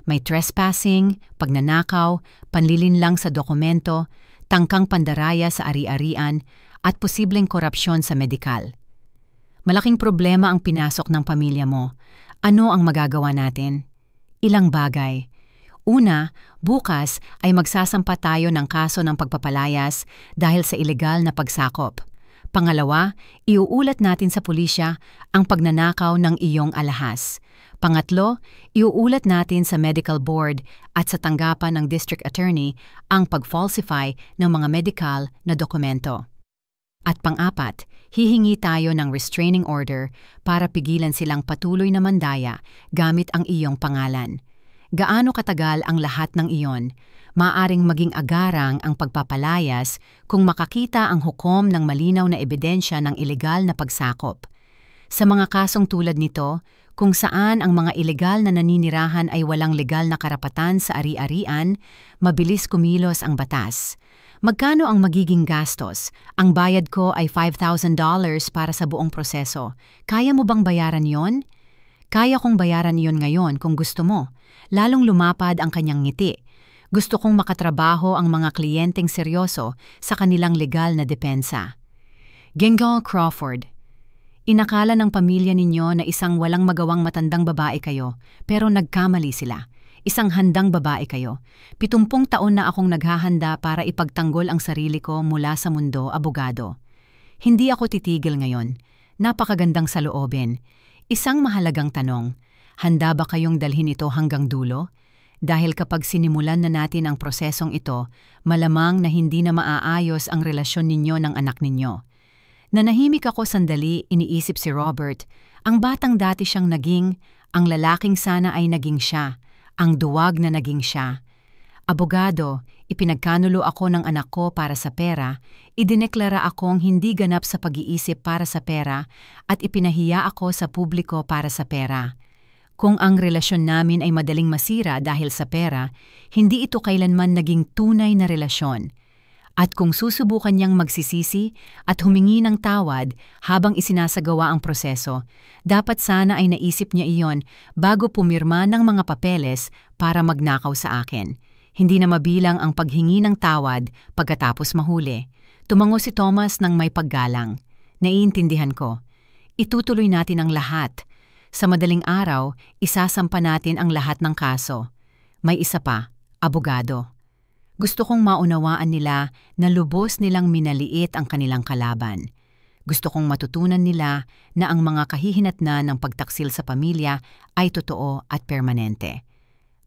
May trespassing, pagnanakaw, panlilinlang sa dokumento, tangkang pandaraya sa ari-arian, at posibleng korupsyon sa medikal. Malaking problema ang pinasok ng pamilya mo. Ano ang magagawa natin? Ilang bagay. Una, bukas ay magsasampa tayo ng kaso ng pagpapalayas dahil sa ilegal na pagsakop. Pangalawa, iuulat natin sa pulisya ang pagnanakaw ng iyong alahas. Pangatlo, iuulat natin sa medical board at sa tanggapan ng district attorney ang pag-falsify ng mga medical na dokumento. At pang-apat, hihingi tayo ng restraining order para pigilan silang patuloy na mandaya gamit ang iyong pangalan. Gaano katagal ang lahat ng iyon? Maaring maging agarang ang pagpapalayas kung makakita ang hukom ng malinaw na ebidensya ng ilegal na pagsakop. Sa mga kasong tulad nito, kung saan ang mga ilegal na naninirahan ay walang legal na karapatan sa ari-arian, mabilis kumilos ang batas. Magkano ang magiging gastos? Ang bayad ko ay $5,000 para sa buong proseso. Kaya mo bang bayaran yon? Kaya kong bayaran yon ngayon kung gusto mo. Lalong lumapad ang kanyang ngiti. Gusto kong makatrabaho ang mga kliyenteng seryoso sa kanilang legal na depensa. Ginang Crawford, inakala ng pamilya ninyo na isang walang magawang matandang babae kayo, pero nagkamali sila. Isang handang babae kayo. 70 taon na akong naghahanda para ipagtanggol ang sarili ko mula sa mundo, abogado. Hindi ako titigil ngayon. Napakagandang saloobin. Isang mahalagang tanong, handa ba kayong dalhin ito hanggang dulo? Dahil kapag sinimulan na natin ang prosesong ito, malamang na hindi na maaayos ang relasyon ninyo ng anak ninyo. Nanahimik ako sandali, iniisip si Robert. Ang batang dati siyang naging, ang lalaking sana ay naging siya, ang duwag na naging siya. Abogado, ipinagkanulo ako ng anak ko para sa pera, idineklara akong hindi ganap sa pag-iisip para sa pera, at ipinahiya ako sa publiko para sa pera. Kung ang relasyon namin ay madaling masira dahil sa pera, hindi ito kailanman naging tunay na relasyon. At kung susubukan niyang magsisisi at humingi ng tawad habang isinasagawa ang proseso, dapat sana ay naisip niya iyon bago pumirma ng mga papeles para magnakaw sa akin. Hindi na mabilang ang paghingi ng tawad pagkatapos mahuli. Tumango si Thomas ng may paggalang. Naiintindihan ko. Itutuloy natin ang lahat. Sa madaling araw, isasampa natin ang lahat ng kaso. May isa pa, abogado. Gusto kong maunawaan nila na lubos nilang minaliit ang kanilang kalaban. Gusto kong matutunan nila na ang mga kahihinatnan ng pagtaksil sa pamilya ay totoo at permanente.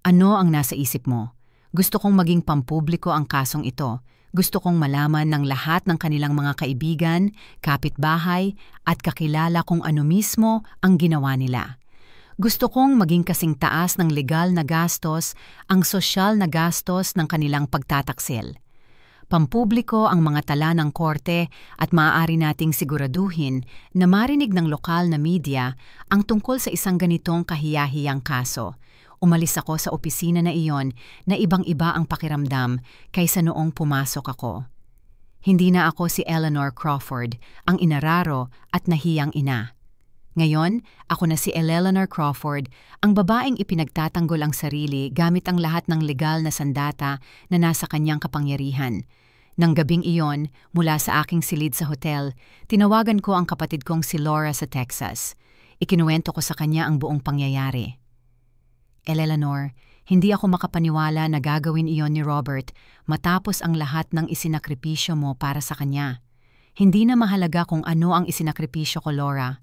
Ano ang nasa isip mo? Gusto kong maging pampubliko ang kasong ito. Gusto kong malaman ng lahat ng kanilang mga kaibigan, kapitbahay at kakilala kung ano mismo ang ginawa nila. Gusto kong maging kasing taas ng legal na gastos ang sosyal na gastos ng kanilang pagtataksil. Pampubliko ang mga tala ng korte at maaari nating siguraduhin na marinig ng lokal na media ang tungkol sa isang ganitong kahiyahiyang kaso. Umalis ako sa opisina na iyon na ibang-iba ang pakiramdam kaysa noong pumasok ako. Hindi na ako si Eleanor Crawford, ang inararo at nahiyang ina. Ngayon, ako na si Eleanor Crawford, ang babaeng ipinagtatanggol ang sarili gamit ang lahat ng legal na sandata na nasa kanyang kapangyarihan. Nang gabing iyon, mula sa aking silid sa hotel, tinawagan ko ang kapatid kong si Laura sa Texas. Ikinuwento ko sa kanya ang buong pangyayari. Eleanor, hindi ako makapaniwala na gagawin iyon ni Robert matapos ang lahat ng isinakripisyo mo para sa kanya. Hindi na mahalaga kung ano ang isinakripisyo ko, Laura.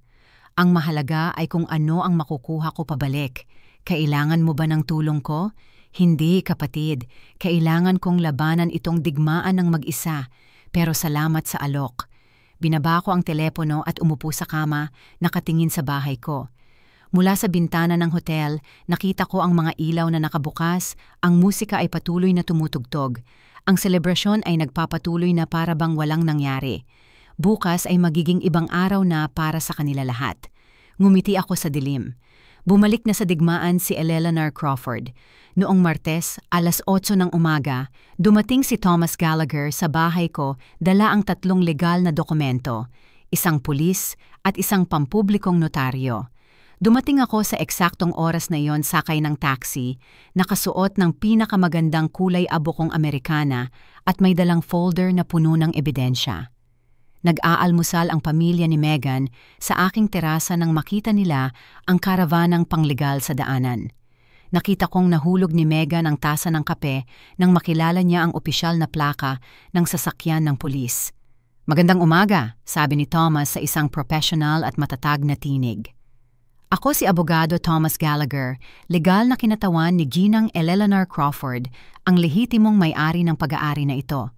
Ang mahalaga ay kung ano ang makukuha ko pabalik. Kailangan mo ba ng tulong ko? Hindi, kapatid. Kailangan kong labanan itong digmaan ng mag-isa. Pero salamat sa alok. Binaba ko ang telepono at umupo sa kama, nakatingin sa bahay ko. Mula sa bintana ng hotel, nakita ko ang mga ilaw na nakabukas, ang musika ay patuloy na tumutugtog. Ang selebrasyon ay nagpapatuloy na para bang walang nangyari. Bukas ay magiging ibang araw na para sa kanila lahat. Ngumiti ako sa dilim. Bumalik na sa digmaan si Eleanor Crawford. Noong Martes, alas 8 ng umaga, dumating si Thomas Gallagher sa bahay ko dala ang 3 legal na dokumento, isang pulis at isang pampublikong notaryo. Dumating ako sa eksaktong oras na iyon sakay ng taxi, nakasuot ng pinakamagandang kulay abukong Amerikana at may dalang folder na puno ng ebidensya. Nag-aalmusal ang pamilya ni Megan sa aking terasa nang makita nila ang karavanang panglegal sa daanan. Nakita kong nahulog ni Megan ang tasa ng kape nang makilala niya ang opisyal na plaka ng sasakyan ng pulis. "Magandang umaga," sabi ni Thomas sa isang professional at matatag na tinig. "Ako si Abogado Thomas Gallagher, legal na kinatawan ni Ginang Eleanor Crawford, ang lehitimong may-ari ng pag-aari na ito.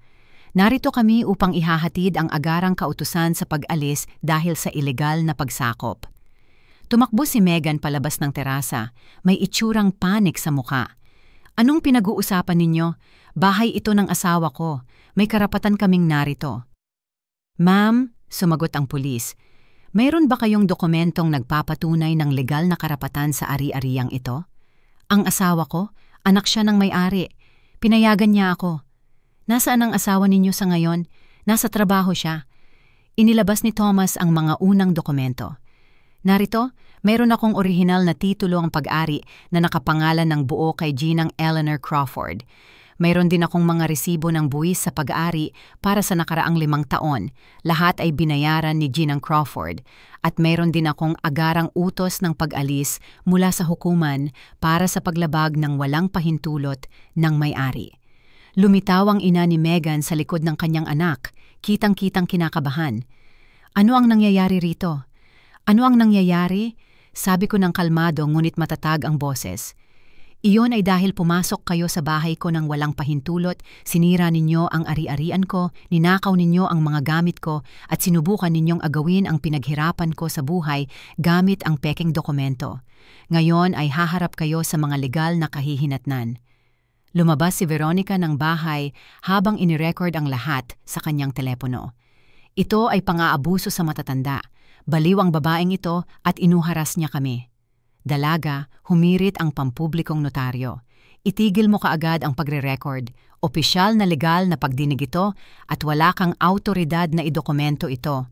Narito kami upang ihahatid ang agarang kautusan sa pag-alis dahil sa ilegal na pagsakop." Tumakbo si Megan palabas ng terasa, may itsurang panik sa muka. "Anong pinag-uusapan ninyo? Bahay ito ng asawa ko. May karapatan kaming narito." "Ma'am," sumagot ang pulis, "mayroon ba kayong dokumentong nagpapatunay ng legal na karapatan sa ari-ariang ito? Ang asawa ko, anak siya ng may-ari. Pinayagan niya ako." "Nasaan ang asawa ninyo sa ngayon?" "Nasa trabaho siya." Inilabas ni Thomas ang mga unang dokumento. "Narito, mayroon akong orihinal na titulo ang pag-ari na nakapangalan ng buo kay Ginang Eleanor Crawford. Mayroon din akong mga resibo ng buwis sa pag-ari para sa nakaraang 5 taon. Lahat ay binayaran ni Ginang Crawford. At mayroon din akong agarang utos ng pag-alis mula sa hukuman para sa paglabag ng walang pahintulot ng may-ari." Lumitaw ang ina ni Megan sa likod ng kanyang anak, kitang-kitang kinakabahan. "Ano ang nangyayari rito?" "Ano ang nangyayari?" Sabi ko ng kalmado ngunit matatag ang boses. "Iyon ay dahil pumasok kayo sa bahay ko ng walang pahintulot, sinira ninyo ang ari-arian ko, ninakaw ninyo ang mga gamit ko at sinubukan ninyong agawin ang pinaghirapan ko sa buhay gamit ang pekeng dokumento. Ngayon ay haharap kayo sa mga legal na kahihinatnan." Lumabas si Veronica ng bahay habang inirecord ang lahat sa kanyang telepono. Ito ay pang-aabuso sa matatanda. Baliw ang babaeng ito at inuharas niya kami. Dalaga, humirit ang pampublikong notaryo. Itigil mo kaagad ang pagre-record. Opisyal na legal na pagdinig ito at wala kang autoridad na idokumento ito.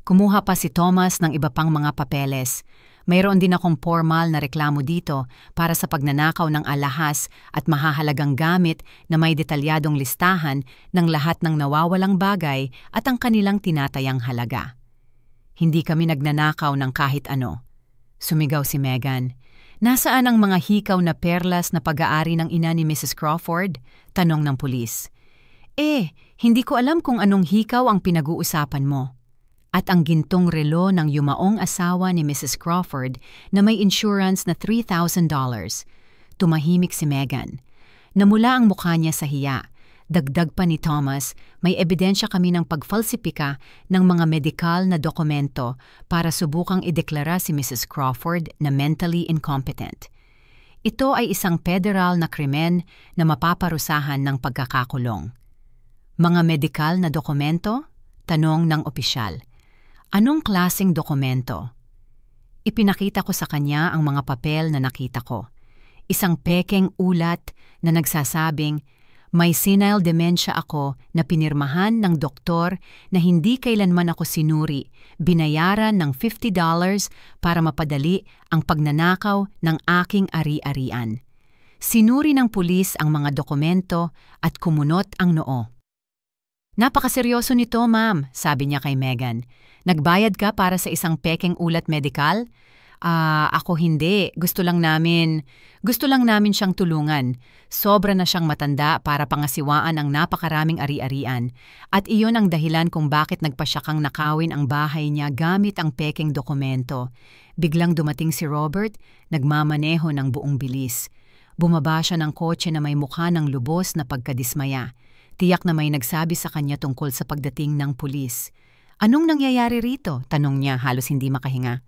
Kumuha pa si Thomas ng iba pang mga papeles. Mayroon din akong formal na reklamo dito para sa pagnanakaw ng alahas at mahahalagang gamit na may detalyadong listahan ng lahat ng nawawalang bagay at ang kanilang tinatayang halaga. Hindi kami nagnanakaw ng kahit ano. Sumigaw si Megan. Nasaan ang mga hikaw na perlas na pag-aari ng ina ni Mrs. Crawford? Tanong ng pulis. Hindi ko alam kung anong hikaw ang pinag-uusapan mo. At ang gintong relo ng yumaong asawa ni Mrs. Crawford na may insurance na $3,000. Tumahimik si Megan. Namula ang mukha niya sa hiya. Dagdag pa ni Thomas, may ebidensya kami ng pagfalsipika ng mga medikal na dokumento para subukang ideklara si Mrs. Crawford na mentally incompetent. Ito ay isang federal na krimen na mapaparusahan ng pagkakakulong. Mga medikal na dokumento? Tanong ng opisyal. Anong klaseng dokumento? Ipinakita ko sa kanya ang mga papel na nakita ko. Isang pekeng ulat na nagsasabing, may senile dementia ako na pinirmahan ng doktor na hindi kailanman ako sinuri, binayaran ng $50 para mapadali ang pagnanakaw ng aking ari-arian. Sinuri ng pulis ang mga dokumento at kumunot ang noo. Napakaseryoso nito, ma'am, sabi niya kay Megan. Nagbayad ka para sa isang pekeng ulat medikal? Ako hindi. Gusto lang namin siyang tulungan. Sobra na siyang matanda para pangasiwaan ang napakaraming ari-arian. At iyon ang dahilan kung bakit nagpasya kang nakawin ang bahay niya gamit ang pekeng dokumento. Biglang dumating si Robert, nagmamaneho ng buong bilis. Bumaba siya ng kotse na may mukha ng lubos na pagkadismaya. Tiyak na may nagsabi sa kanya tungkol sa pagdating ng pulis. Anong nangyayari rito? Tanong niya halos hindi makahinga.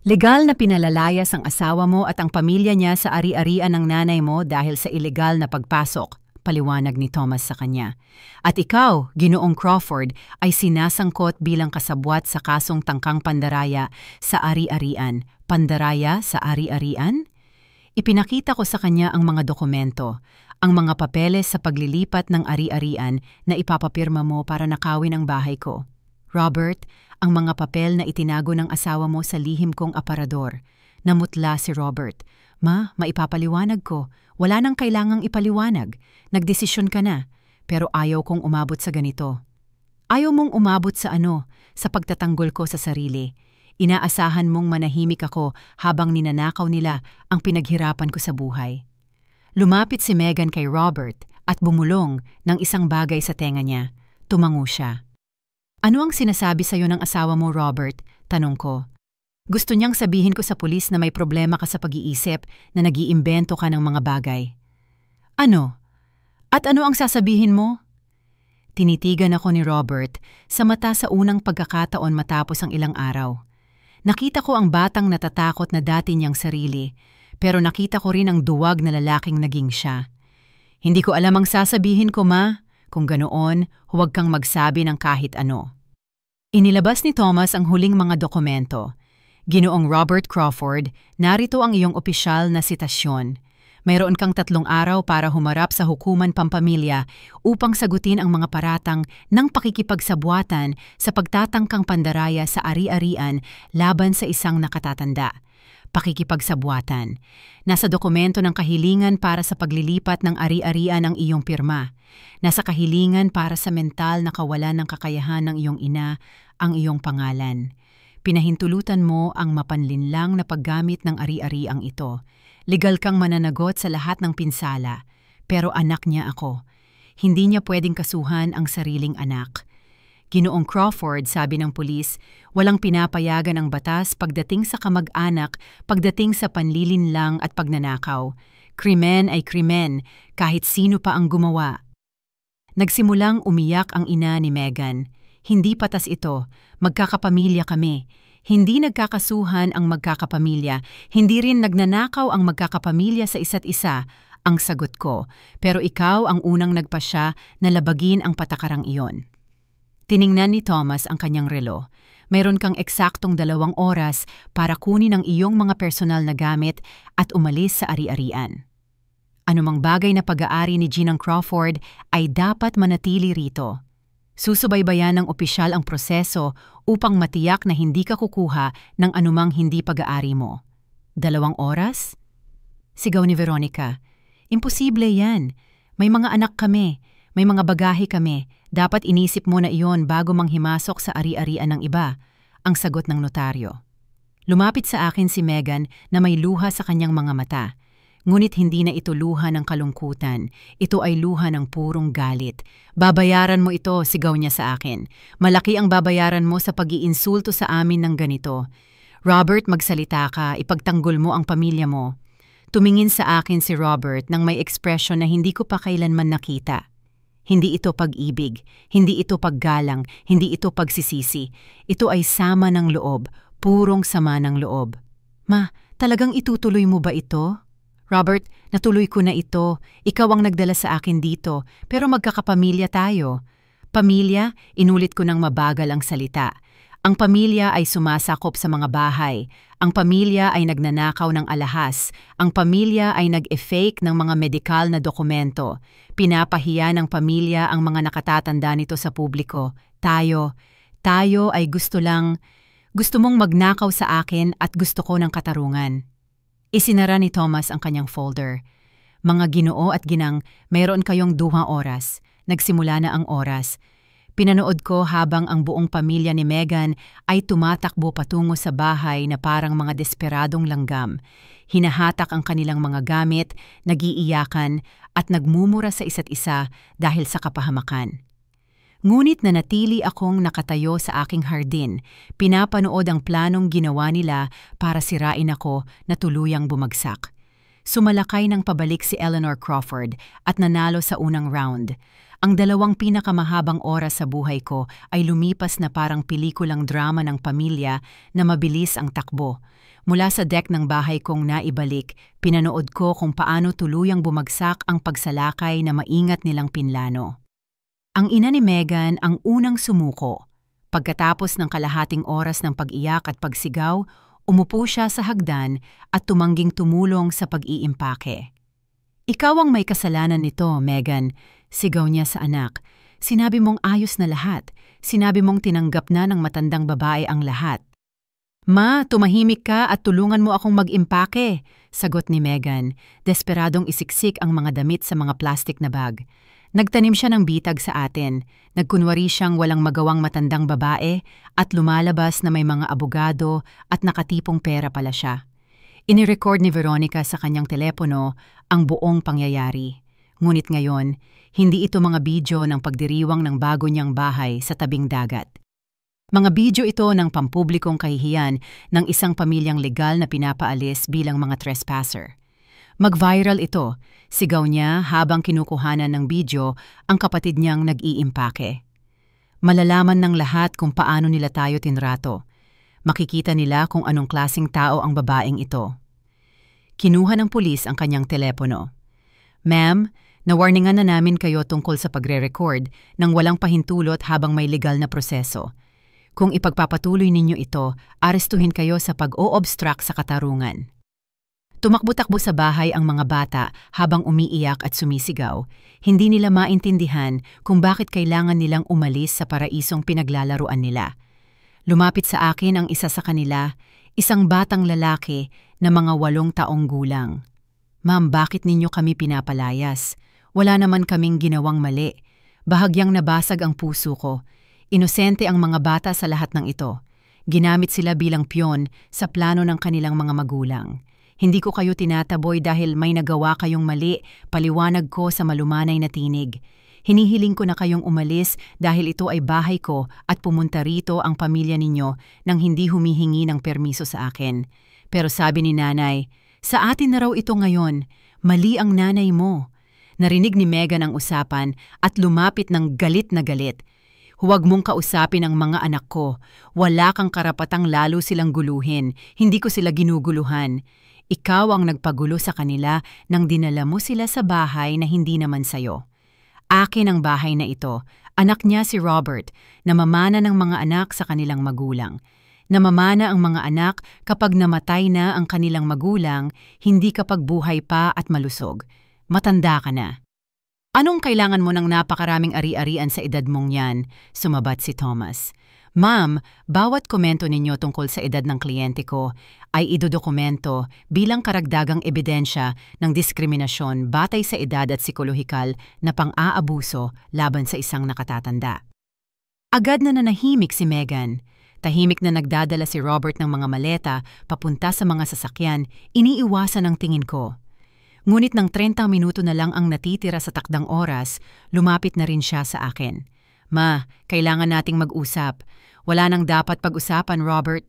Legal na pinalalayas ang asawa mo at ang pamilya niya sa ari-arian ng nanay mo dahil sa ilegal na pagpasok, paliwanag ni Thomas sa kanya. At ikaw, Ginoong Crawford, ay sinasangkot bilang kasabwat sa kasong tangkang pandaraya sa ari-arian. Pandaraya sa ari-arian? Ipinakita ko sa kanya ang mga dokumento, ang mga papeles sa paglilipat ng ari-arian na ipapapirma mo para nakawin ang bahay ko. Robert, ang mga papel na itinago ng asawa mo sa lihim kong aparador. Namutla si Robert. Ma, maipapaliwanag ko. Wala nang kailangang ipaliwanag. Nagdesisyon ka na. Pero ayaw kong umabot sa ganito. Ayaw mong umabot sa ano? Sa pagtatanggol ko sa sarili. Inaasahan mong manahimik ako habang ninanakaw nila ang pinaghirapan ko sa buhay. Lumapit si Megan kay Robert at bumulong ng isang bagay sa tenga niya. Tumango siya. Ano ang sinasabi sa'yo ng asawa mo, Robert? Tanong ko. Gusto niyang sabihin ko sa pulis na may problema ka sa pag-iisip na nag-iimbento ka ng mga bagay. Ano? At ano ang sasabihin mo? Tinitigan ako ni Robert sa mata sa unang pagkakataon matapos ang ilang araw. Nakita ko ang batang natatakot na dati niyang sarili, pero nakita ko rin ang duwag na lalaking naging siya. Hindi ko alam ang sasabihin ko, ma. Kung ganoon, huwag kang magsabi ng kahit ano. Inilabas ni Thomas ang huling mga dokumento. Ginoong Robert Crawford, narito ang iyong opisyal na sitasyon. Mayroon kang 3 araw para humarap sa hukuman pampamilya upang sagutin ang mga paratang ng pakikipagsabwatan sa pagtatangkang pandaraya sa ari-arian laban sa isang nakatatanda. Pakikipagsabwatan. Nasa dokumento ng kahilingan para sa paglilipat ng ari-arian ang iyong pirma. Nasa kahilingan para sa mental na kawalan ng kakayahan ng iyong ina ang iyong pangalan. Pinahintulutan mo ang mapanlinlang na paggamit ng ari-ariang ito. Legal kang mananagot sa lahat ng pinsala, pero anak niya ako. Hindi niya pwedeng kasuhan ang sariling anak. Ginoong Crawford, sabi ng pulis, walang pinapayagan ang batas pagdating sa kamag-anak, pagdating sa panlilinlang at pagnanakaw. Krimen ay krimen, kahit sino pa ang gumawa. Nagsimulang umiyak ang ina ni Megan. Hindi patas ito, magkakapamilya kami. Hindi nagkakasuhan ang magkakapamilya, hindi rin nagnanakaw ang magkakapamilya sa isa't isa. Ang sagot ko, pero ikaw ang unang nagpasya na labagin ang patakarang iyon. Tiningnan ni Thomas ang kanyang relo. Mayroon kang eksaktong 2 oras para kunin ang iyong mga personal na gamit at umalis sa ari-arian. Anumang bagay na pag-aari ni Ginang Crawford ay dapat manatili rito. Susubaybayan ng opisyal ang proseso upang matiyak na hindi ka kukuha ng anumang hindi pag-aari mo. 2 oras? Sigaw ni Veronica. Imposible yan. May mga anak kami, may mga bagahe kami. Dapat inisip mo na iyon bago manghimasok sa ari-arian ng iba, ang sagot ng notaryo. Lumapit sa akin si Megan na may luha sa kanyang mga mata. Ngunit hindi na ito luha ng kalungkutan. Ito ay luha ng purong galit. Babayaran mo ito, sigaw niya sa akin. Malaki ang babayaran mo sa pag-iinsulto sa amin ng ganito. Robert, magsalita ka, ipagtanggol mo ang pamilya mo. Tumingin sa akin si Robert nang may ekspresyon na hindi ko pa kailanman nakita. Hindi ito pag-ibig, hindi ito paggalang, hindi ito pagsisisi. Ito ay sama ng loob, purong sama ng loob. Ma, talagang itutuloy mo ba ito? Robert, natuloy ko na ito. Ikaw ang nagdala sa akin dito, pero magkakapamilya tayo. Pamilya, inulit ko ng mabagal ang salita. Ang pamilya ay sumasakop sa mga bahay. Ang pamilya ay nagnanakaw ng alahas. Ang pamilya ay nag-e-fake ng mga medikal na dokumento. Pinapahiya ng pamilya ang mga nakatatanda nito sa publiko. Tayo ay gusto mong magnakaw sa akin at gusto ko ng katarungan. Isinara ni Thomas ang kanyang folder. Mga Ginoo at Ginang, mayroon kayong 2 oras. Nagsimula na ang oras. Pinanood ko habang ang buong pamilya ni Megan ay tumatakbo patungo sa bahay na parang mga desperadong langgam. Hinahatak ang kanilang mga gamit, nagiiyakan at nagmumura sa isa't isa dahil sa kapahamakan. Ngunit nanatili akong nakatayo sa aking hardin, pinapanood ang planong ginawa nila para sirain ako na tuluyang bumagsak. Sumalakay ng pabalik si Eleanor Crawford at nanalo sa unang round. Ang 2 pinakamahabang oras sa buhay ko ay lumipas na parang pelikulang drama ng pamilya na mabilis ang takbo. Mula sa deck ng bahay kong naibalik, pinanood ko kung paano tuluyang bumagsak ang pagsalakay na maingat nilang pinlano. Ang ina ni Megan ang unang sumuko. Pagkatapos ng kalahating oras ng pag-iyak at pagsigaw, umupo siya sa hagdan at tumangging tumulong sa pag-iimpake. Ikaw ang may kasalanan nito, Megan. Sigaw niya sa anak. Sinabi mong ayos na lahat. Sinabi mong tinanggap na ng matandang babae ang lahat. Ma, tumahimik ka at tulungan mo akong mag-impake, sagot ni Megan. Desperadong isiksik ang mga damit sa mga plastic na bag. Nagtanim siya ng bitag sa atin. Nagkunwari siyang walang magawang matandang babae at lumalabas na may mga abogado at nakatipong pera pala siya. Inirecord ni Veronica sa kanyang telepono ang buong pangyayari. Ngunit ngayon, hindi ito mga video ng pagdiriwang ng bago niyang bahay sa tabing dagat. Mga video ito ng pampublikong kahihiyan ng isang pamilyang legal na pinapaalis bilang mga trespasser. Mag-viral ito, sigaw niya habang kinukuhanan ng video ang kapatid niyang nag-iimpake. Malalaman ng lahat kung paano nila tayo tinrato. Makikita nila kung anong klaseng tao ang babaeng ito. Kinuha ng pulis ang kanyang telepono. Ma'am, nawarningan na namin kayo tungkol sa pagre-record nang walang pahintulot habang may legal na proseso. Kung ipagpapatuloy ninyo ito, arestuhin kayo sa pag-o-obstruct sa katarungan. Tumakbo-takbo sa bahay ang mga bata habang umiiyak at sumisigaw. Hindi nila maintindihan kung bakit kailangan nilang umalis sa paraisong pinaglalaruan nila. Lumapit sa akin ang isa sa kanila, isang batang lalaki na mga 8 taong gulang. Ma'am, bakit ninyo kami pinapalayas? Wala naman kaming ginawang mali. Bahagyang nabasag ang puso ko. Inosente ang mga bata sa lahat ng ito. Ginamit sila bilang piyon sa plano ng kanilang mga magulang. Hindi ko kayo tinataboy dahil may nagawa kayong mali, paliwanag ko sa malumanay na tinig. Hinihiling ko na kayong umalis dahil ito ay bahay ko at pumunta rito ang pamilya ninyo nang hindi humihingi ng permiso sa akin. Pero sabi ni nanay, sa atin na raw ito ngayon, mali ang nanay mo. Narinig ni Megan ang usapan at lumapit ng galit na galit. Huwag mong kausapin ang mga anak ko. Wala kang karapatang lalo silang guluhin. Hindi ko sila ginuguluhan. Ikaw ang nagpagulo sa kanila nang dinala mo sila sa bahay na hindi naman sayo. Akin ang bahay na ito. Anak niya si Robert, namamana ng mga anak sa kanilang magulang. Namamana ang mga anak kapag namatay na ang kanilang magulang, hindi kapag buhay pa at malusog. Matanda ka na. Anong kailangan mo ng napakaraming ari-arian sa edad mong yan? Sumabat si Thomas. Ma'am, bawat komento ninyo tungkol sa edad ng kliyente ko ay idodokumento bilang karagdagang ebidensya ng diskriminasyon batay sa edad at psikolohikal na pang-aabuso laban sa isang nakatatanda. Agad na nanahimik si Megan. Tahimik na nagdadala si Robert ng mga maleta papunta sa mga sasakyan, iniiwasan ang tingin ko. Ngunit ng 30 minuto na lang ang natitira sa takdang oras, lumapit na rin siya sa akin. Ma, kailangan nating mag-usap. Wala nang dapat pag-usapan, Robert.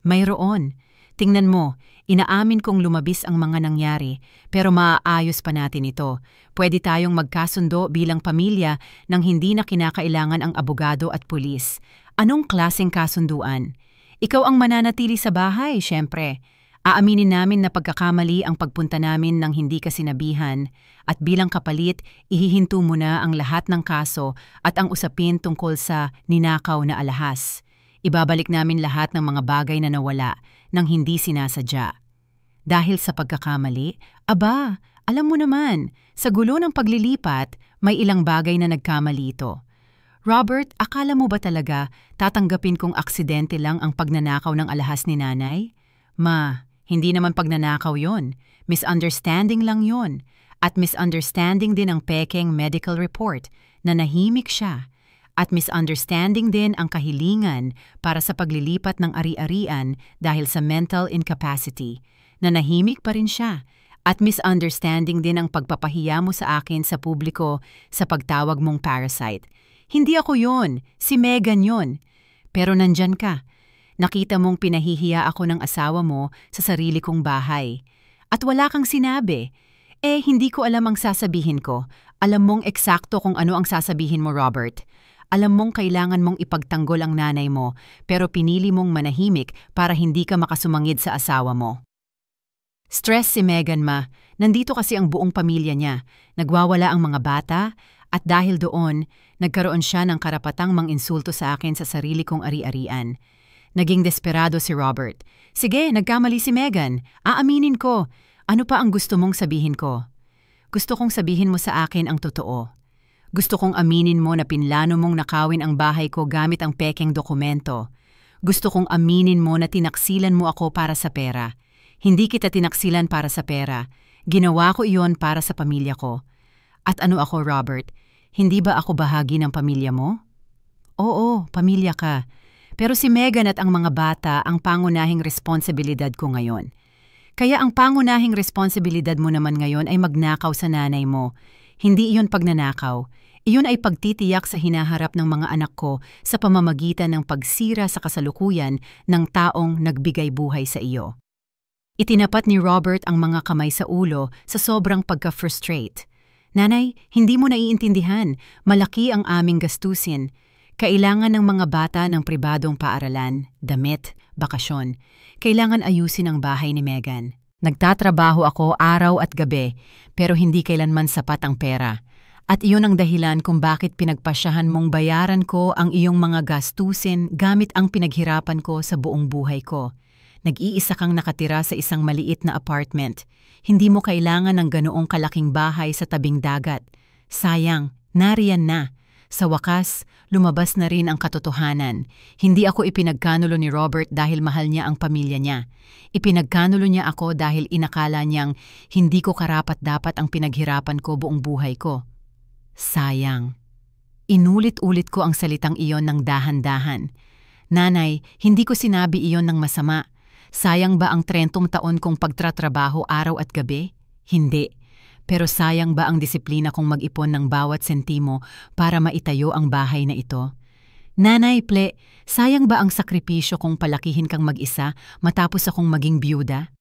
Mayroon. Tingnan mo, inaamin kong lumabis ang mga nangyari, pero maaayos pa natin ito. Pwede tayong magkasundo bilang pamilya nang hindi na kinakailangan ang abogado at pulis. Anong klaseng kasunduan? Ikaw ang mananatili sa bahay, syempre. Aaminin namin na pagkakamali ang pagpunta namin ng hindi ka sinabihan at bilang kapalit, ihihinto mo na ang lahat ng kaso at ang usapin tungkol sa ninakaw na alahas. Ibabalik namin lahat ng mga bagay na nawala nang hindi sinasadya. Dahil sa pagkakamali, aba, alam mo naman, sa gulo ng paglilipat, may ilang bagay na nagkamali ito. Robert, akala mo ba talaga tatanggapin kong aksidente lang ang pagnanakaw ng alahas ni nanay? Ma, hindi naman pagnanakaw yon. Misunderstanding lang yon. At misunderstanding din ang pekeng medical report na nahimik siya. At misunderstanding din ang kahilingan para sa paglilipat ng ari-arian dahil sa mental incapacity, na nahimik pa rin siya. At misunderstanding din ang pagpapahiya mo sa akin sa publiko sa pagtawag mong parasite. Hindi ako yon, si Megan yon. Pero nandyan ka. Nakita mong pinahihiya ako ng asawa mo sa sarili kong bahay. At wala kang sinabi. Hindi ko alam ang sasabihin ko. Alam mong eksakto kung ano ang sasabihin mo, Robert. Alam mong kailangan mong ipagtanggol ang nanay mo, pero pinili mong manahimik para hindi ka makasumangid sa asawa mo. Stress si Megan, ma. Nandito kasi ang buong pamilya niya. Nagwawala ang mga bata, at dahil doon, nagkaroon siya ng karapatang manginsulto sa akin sa sarili kong ari-arian. Naging desperado si Robert. Sige, nagkamali si Megan. Aaminin ko. Ano pa ang gusto mong sabihin ko? Gusto kong sabihin mo sa akin ang totoo. Gusto kong aminin mo na pinlano mong nakawin ang bahay ko gamit ang pekeng dokumento. Gusto kong aminin mo na tinaksilan mo ako para sa pera. Hindi kita tinaksilan para sa pera. Ginawa ko iyon para sa pamilya ko. At ano ako, Robert? Hindi ba ako bahagi ng pamilya mo? Oo, pamilya ka. Pero si Megan at ang mga bata ang pangunahing responsibilidad ko ngayon. Kaya ang pangunahing responsibilidad mo naman ngayon ay magnakaw sa nanay mo. Hindi iyon pagnanakaw. Iyon ay pagtitiyak sa hinaharap ng mga anak ko sa pamamagitan ng pagsira sa kasalukuyan ng taong nagbigay buhay sa iyo. Itinapat ni Robert ang mga kamay sa ulo sa sobrang pagka-frustrate. Nanay, hindi mo naiintindihan. Malaki ang aming gastusin. Kailangan ng mga bata ng pribadong paaralan, damit, bakasyon. Kailangan ayusin ang bahay ni Megan. Nagtatrabaho ako araw at gabi, pero hindi kailanman sapat ang pera. At iyon ang dahilan kung bakit pinagpasyahan mong bayaran ko ang iyong mga gastusin gamit ang pinaghirapan ko sa buong buhay ko. Nag-iisa kang nakatira sa isang maliit na apartment. Hindi mo kailangan ng ganoong kalaking bahay sa tabing dagat. Sayang, nariyan na. Sa wakas, lumabas na rin ang katotohanan. Hindi ako ipinagkanulo ni Robert dahil mahal niya ang pamilya niya. Ipinagkanulo niya ako dahil inakala niyang hindi ko karapat-dapat ang pinaghirapan ko buong buhay ko. Sayang. Inulit-ulit ko ang salitang iyon ng dahan-dahan. Nanay, hindi ko sinabi iyon ng masama. Sayang ba ang 30 taon kong pagtratrabaho araw at gabi? Hindi. Pero sayang ba ang disiplina kong mag-ipon ng bawat sentimo para maitayo ang bahay na ito? Nanay, ple, sayang ba ang sakripisyo kong palakihin kang mag-isa matapos akong maging byuda?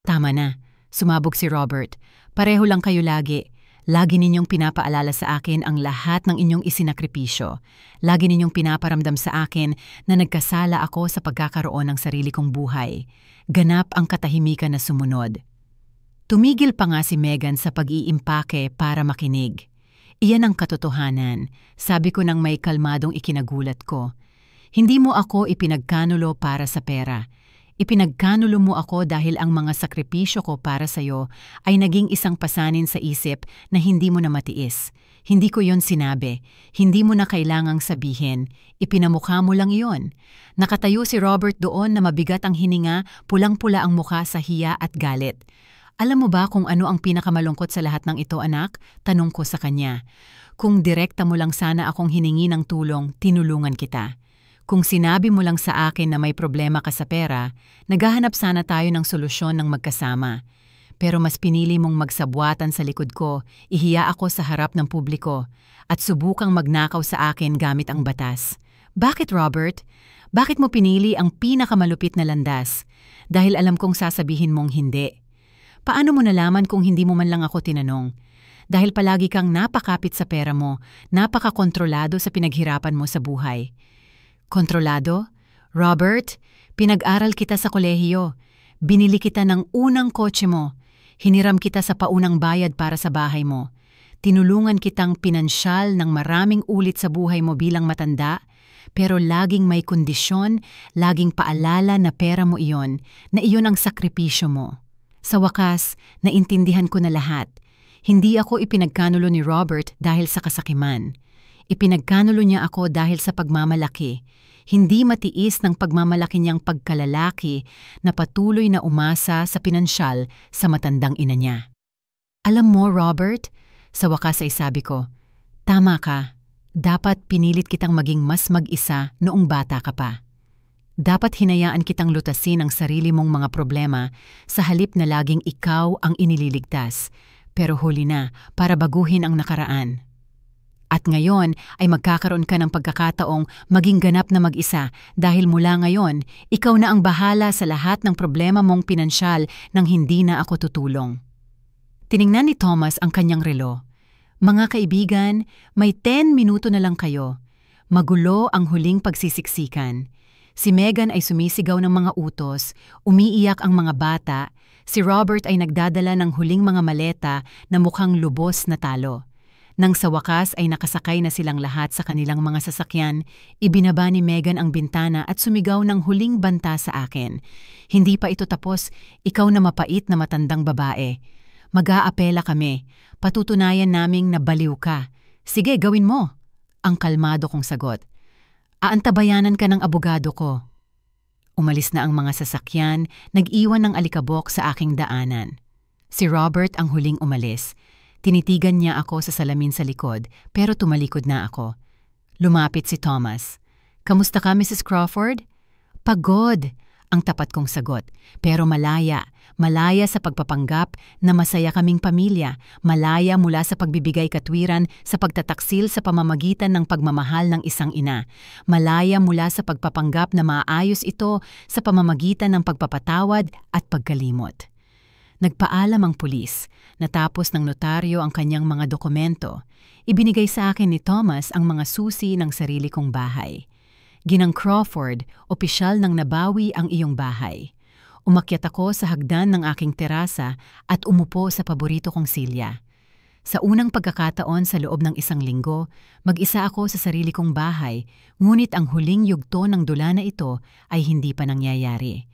Tama na, sumabog si Robert. Pareho lang kayo lagi. Lagi ninyong pinapaalala sa akin ang lahat ng inyong isinakripisyo. Lagi ninyong pinaparamdam sa akin na nagkasala ako sa pagkakaroon ng sarili kong buhay. Ganap ang katahimikan na sumunod. Tumigil pa nga si Megan sa pag-iimpake para makinig. Iyan ang katotohanan, sabi ko nang may kalmadong ikinagulat ko. Hindi mo ako ipinagkanulo para sa pera. Ipinagkanulo mo ako dahil ang mga sakripisyo ko para sa'yo ay naging isang pasanin sa isip na hindi mo na matiis. Hindi ko yon sinabi. Hindi mo na kailangang sabihin. Ipinamukha mo lang yon. Nakatayo si Robert doon na mabigat ang hininga, pulang-pula ang mukha sa hiya at galit. Alam mo ba kung ano ang pinakamalungkot sa lahat ng ito, anak? Tanong ko sa kanya. Kung direkta mo lang sana akong hiningi ng tulong, tinulungan kita. Kung sinabi mo lang sa akin na may problema ka sa pera, naghahanap sana tayo ng solusyon ng magkasama. Pero mas pinili mong magsabwatan sa likod ko, ihiya ako sa harap ng publiko, at subukang magnakaw sa akin gamit ang batas. Bakit, Robert? Bakit mo pinili ang pinakamalupit na landas? Dahil alam kong sasabihin mong hindi. Paano mo nalaman kung hindi mo man lang ako tinanong? Dahil palagi kang napakapit sa pera mo, napakakontrolado sa pinaghirapan mo sa buhay. Kontrolado? Robert, pinag-aral kita sa kolehiyo. Binili kita ng unang kotse mo. Hiniram kita sa paunang bayad para sa bahay mo. Tinulungan kitang pinansyal ng maraming ulit sa buhay mo bilang matanda, pero laging may kondisyon, laging paalala na pera mo iyon, na iyon ang sakripisyo mo. Sa wakas, naintindihan ko na lahat. Hindi ako ipinagkanulo ni Robert dahil sa kasakiman. Ipinagkanulo niya ako dahil sa pagmamalaki. Hindi matiis ng pagmamalaki niyang pagkalalaki na patuloy na umasa sa pinansyal sa matandang ina niya. Alam mo, Robert, sa wakas ay sabi ko, tama ka. Dapat pinilit kitang maging mas mag-isa noong bata ka pa. Dapat hinayaan kitang lutasin ang sarili mong mga problema sa halip na laging ikaw ang inililigtas, pero huli na para baguhin ang nakaraan. At ngayon ay magkakaroon ka ng pagkakataong maging ganap na mag-isa dahil mula ngayon, ikaw na ang bahala sa lahat ng problema mong pinansyal nang hindi na ako tutulong. Tiningnan ni Thomas ang kanyang relo. Mga kaibigan, may 10 minuto na lang kayo. Magulo ang huling pagsisiksikan. Si Megan ay sumisigaw ng mga utos, umiiyak ang mga bata, si Robert ay nagdadala ng huling mga maleta na mukhang lubos na talo. Nang sa wakas ay nakasakay na silang lahat sa kanilang mga sasakyan, ibinaba ni Megan ang bintana at sumigaw ng huling banta sa akin. Hindi pa ito tapos, ikaw na mapait na matandang babae. Mag-aapela kami, patutunayan naming na baliw ka. Sige, gawin mo. Ang kalmado kong sagot. Aantabayanan ka ng abogado ko. Umalis na ang mga sasakyan, nag-iwan ng alikabok sa aking daanan. Si Robert ang huling umalis. Tinitigan niya ako sa salamin sa likod, pero tumalikod na ako. Lumapit si Thomas. Kamusta ka, Mrs. Crawford? Pagod, ang tapat kong sagot. Pero malaya sa pagpapanggap na masaya kaming pamilya, malaya mula sa pagbibigay katwiran sa pagtataksil sa pamamagitan ng pagmamahal ng isang ina, malaya mula sa pagpapanggap na maayos ito sa pamamagitan ng pagpapatawad at pagkalimot. Nagpaalam ang pulis, natapos ng notaryo ang kanyang mga dokumento. Ibinigay sa akin ni Thomas ang mga susi ng sarili kong bahay. Ginang Crawford, opisyal nang nabawi ang iyong bahay. Umakyat ako sa hagdan ng aking terasa at umupo sa paborito kong silya. Sa unang pagkakataon sa loob ng 1 linggo, mag-isa ako sa sarili kong bahay, ngunit ang huling yugto ng dula na ito ay hindi pa nangyayari.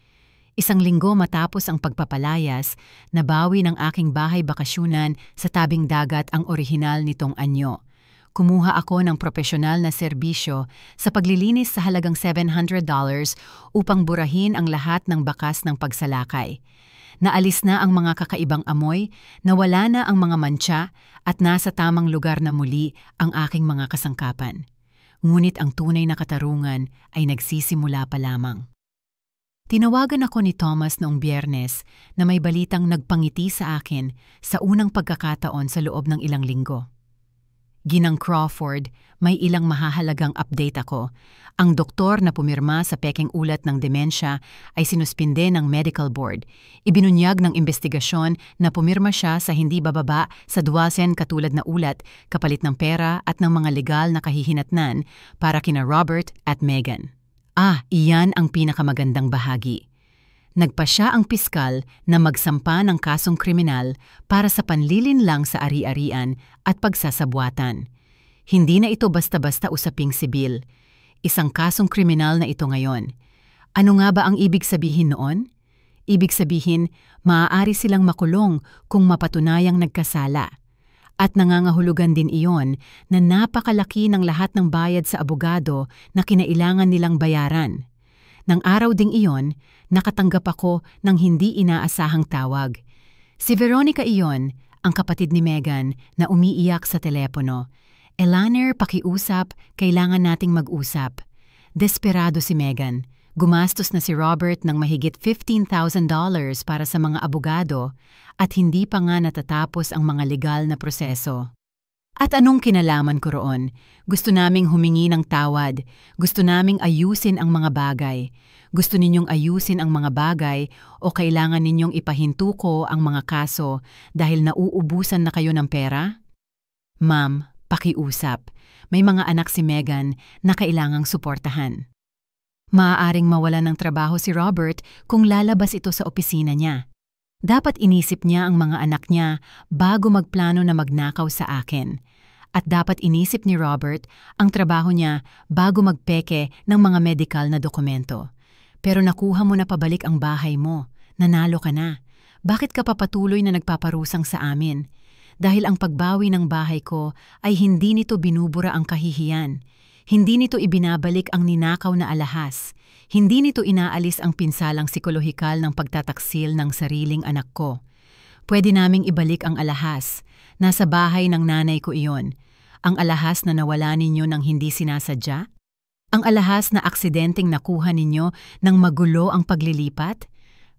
1 linggo matapos ang pagpapalayas, nabawi ng aking bahay bakasyunan sa tabing dagat ang orihinal nitong anyo. Kumuha ako ng propesyonal na serbisyo sa paglilinis sa halagang $700 upang burahin ang lahat ng bakas ng pagsalakay. Naalis na ang mga kakaibang amoy, nawala na ang mga mantsa at nasa tamang lugar na muli ang aking mga kasangkapan. Ngunit ang tunay na katarungan ay nagsisimula pa lamang. Tinawagan ako ni Thomas noong Biyernes na may balitang nagpangiti sa akin sa unang pagkakataon sa loob ng 1 linggo. Ginang Crawford, may ilang mahahalagang update ako. Ang doktor na pumirma sa pekeng ulat ng demensya ay sinuspinde ng medical board. Ibinunyag ng investigasyon na pumirma siya sa hindi bababa sa 12 katulad na ulat kapalit ng pera at ng mga legal na kahihinatnan para kina Robert at Megan. Iyan ang pinakamagandang bahagi. Nagpasya ang piskal na magsampa ng kasong kriminal para sa panlilinlang sa ari-arian at pagsasabwatan. Hindi na ito basta-basta usaping sibil. Isang kasong kriminal na ito ngayon. Ano nga ba ang ibig sabihin noon? Ibig sabihin, maaari silang makulong kung mapatunayang nagkasala. At nangangahulugan din iyon na napakalaki ng lahat ng bayad sa abogado na kinailangan nilang bayaran. Nang araw ding iyon, nakatanggap ako ng hindi inaasahang tawag. Si Veronica iyon, ang kapatid ni Megan na umiiyak sa telepono. "Elaner, pakiusap, kailangan nating mag-usap." Desperado si Megan. Gumastos na si Robert ng mahigit $15,000 para sa mga abogado at hindi pa nga natatapos ang mga legal na proseso. At anong kinalaman ko roon? Gusto naming humingi ng tawad. Gusto naming ayusin ang mga bagay. Gusto ninyong ayusin ang mga bagay o kailangan ninyong ipahinto ko ang mga kaso dahil nauubusan na kayo ng pera? Ma'am, pakiusap. May mga anak si Megan na kailangang suportahan. Maaaring mawalan ng trabaho si Robert kung lalabas ito sa opisina niya. Dapat inisip niya ang mga anak niya bago magplano na magnakaw sa akin. At dapat inisip ni Robert ang trabaho niya bago magpeke ng mga medical na dokumento. Pero nakuha mo na pabalik ang bahay mo. Nanalo ka na. Bakit ka papatuloy na nagpaparusang sa amin? Dahil ang pagbawi ng bahay ko ay hindi nito binubura ang kahihiyan. Hindi nito ibinabalik ang ninakaw na alahas. Hindi nito inaalis ang pinsalang psikolohikal ng pagtataksil ng sariling anak ko. Pwede naming ibalik ang alahas. Nasa bahay ng nanay ko iyon. Ang alahas na nawala ninyo ng hindi sinasadya? Ang alahas na aksidenteng nakuha ninyo nang magulo ang paglilipat?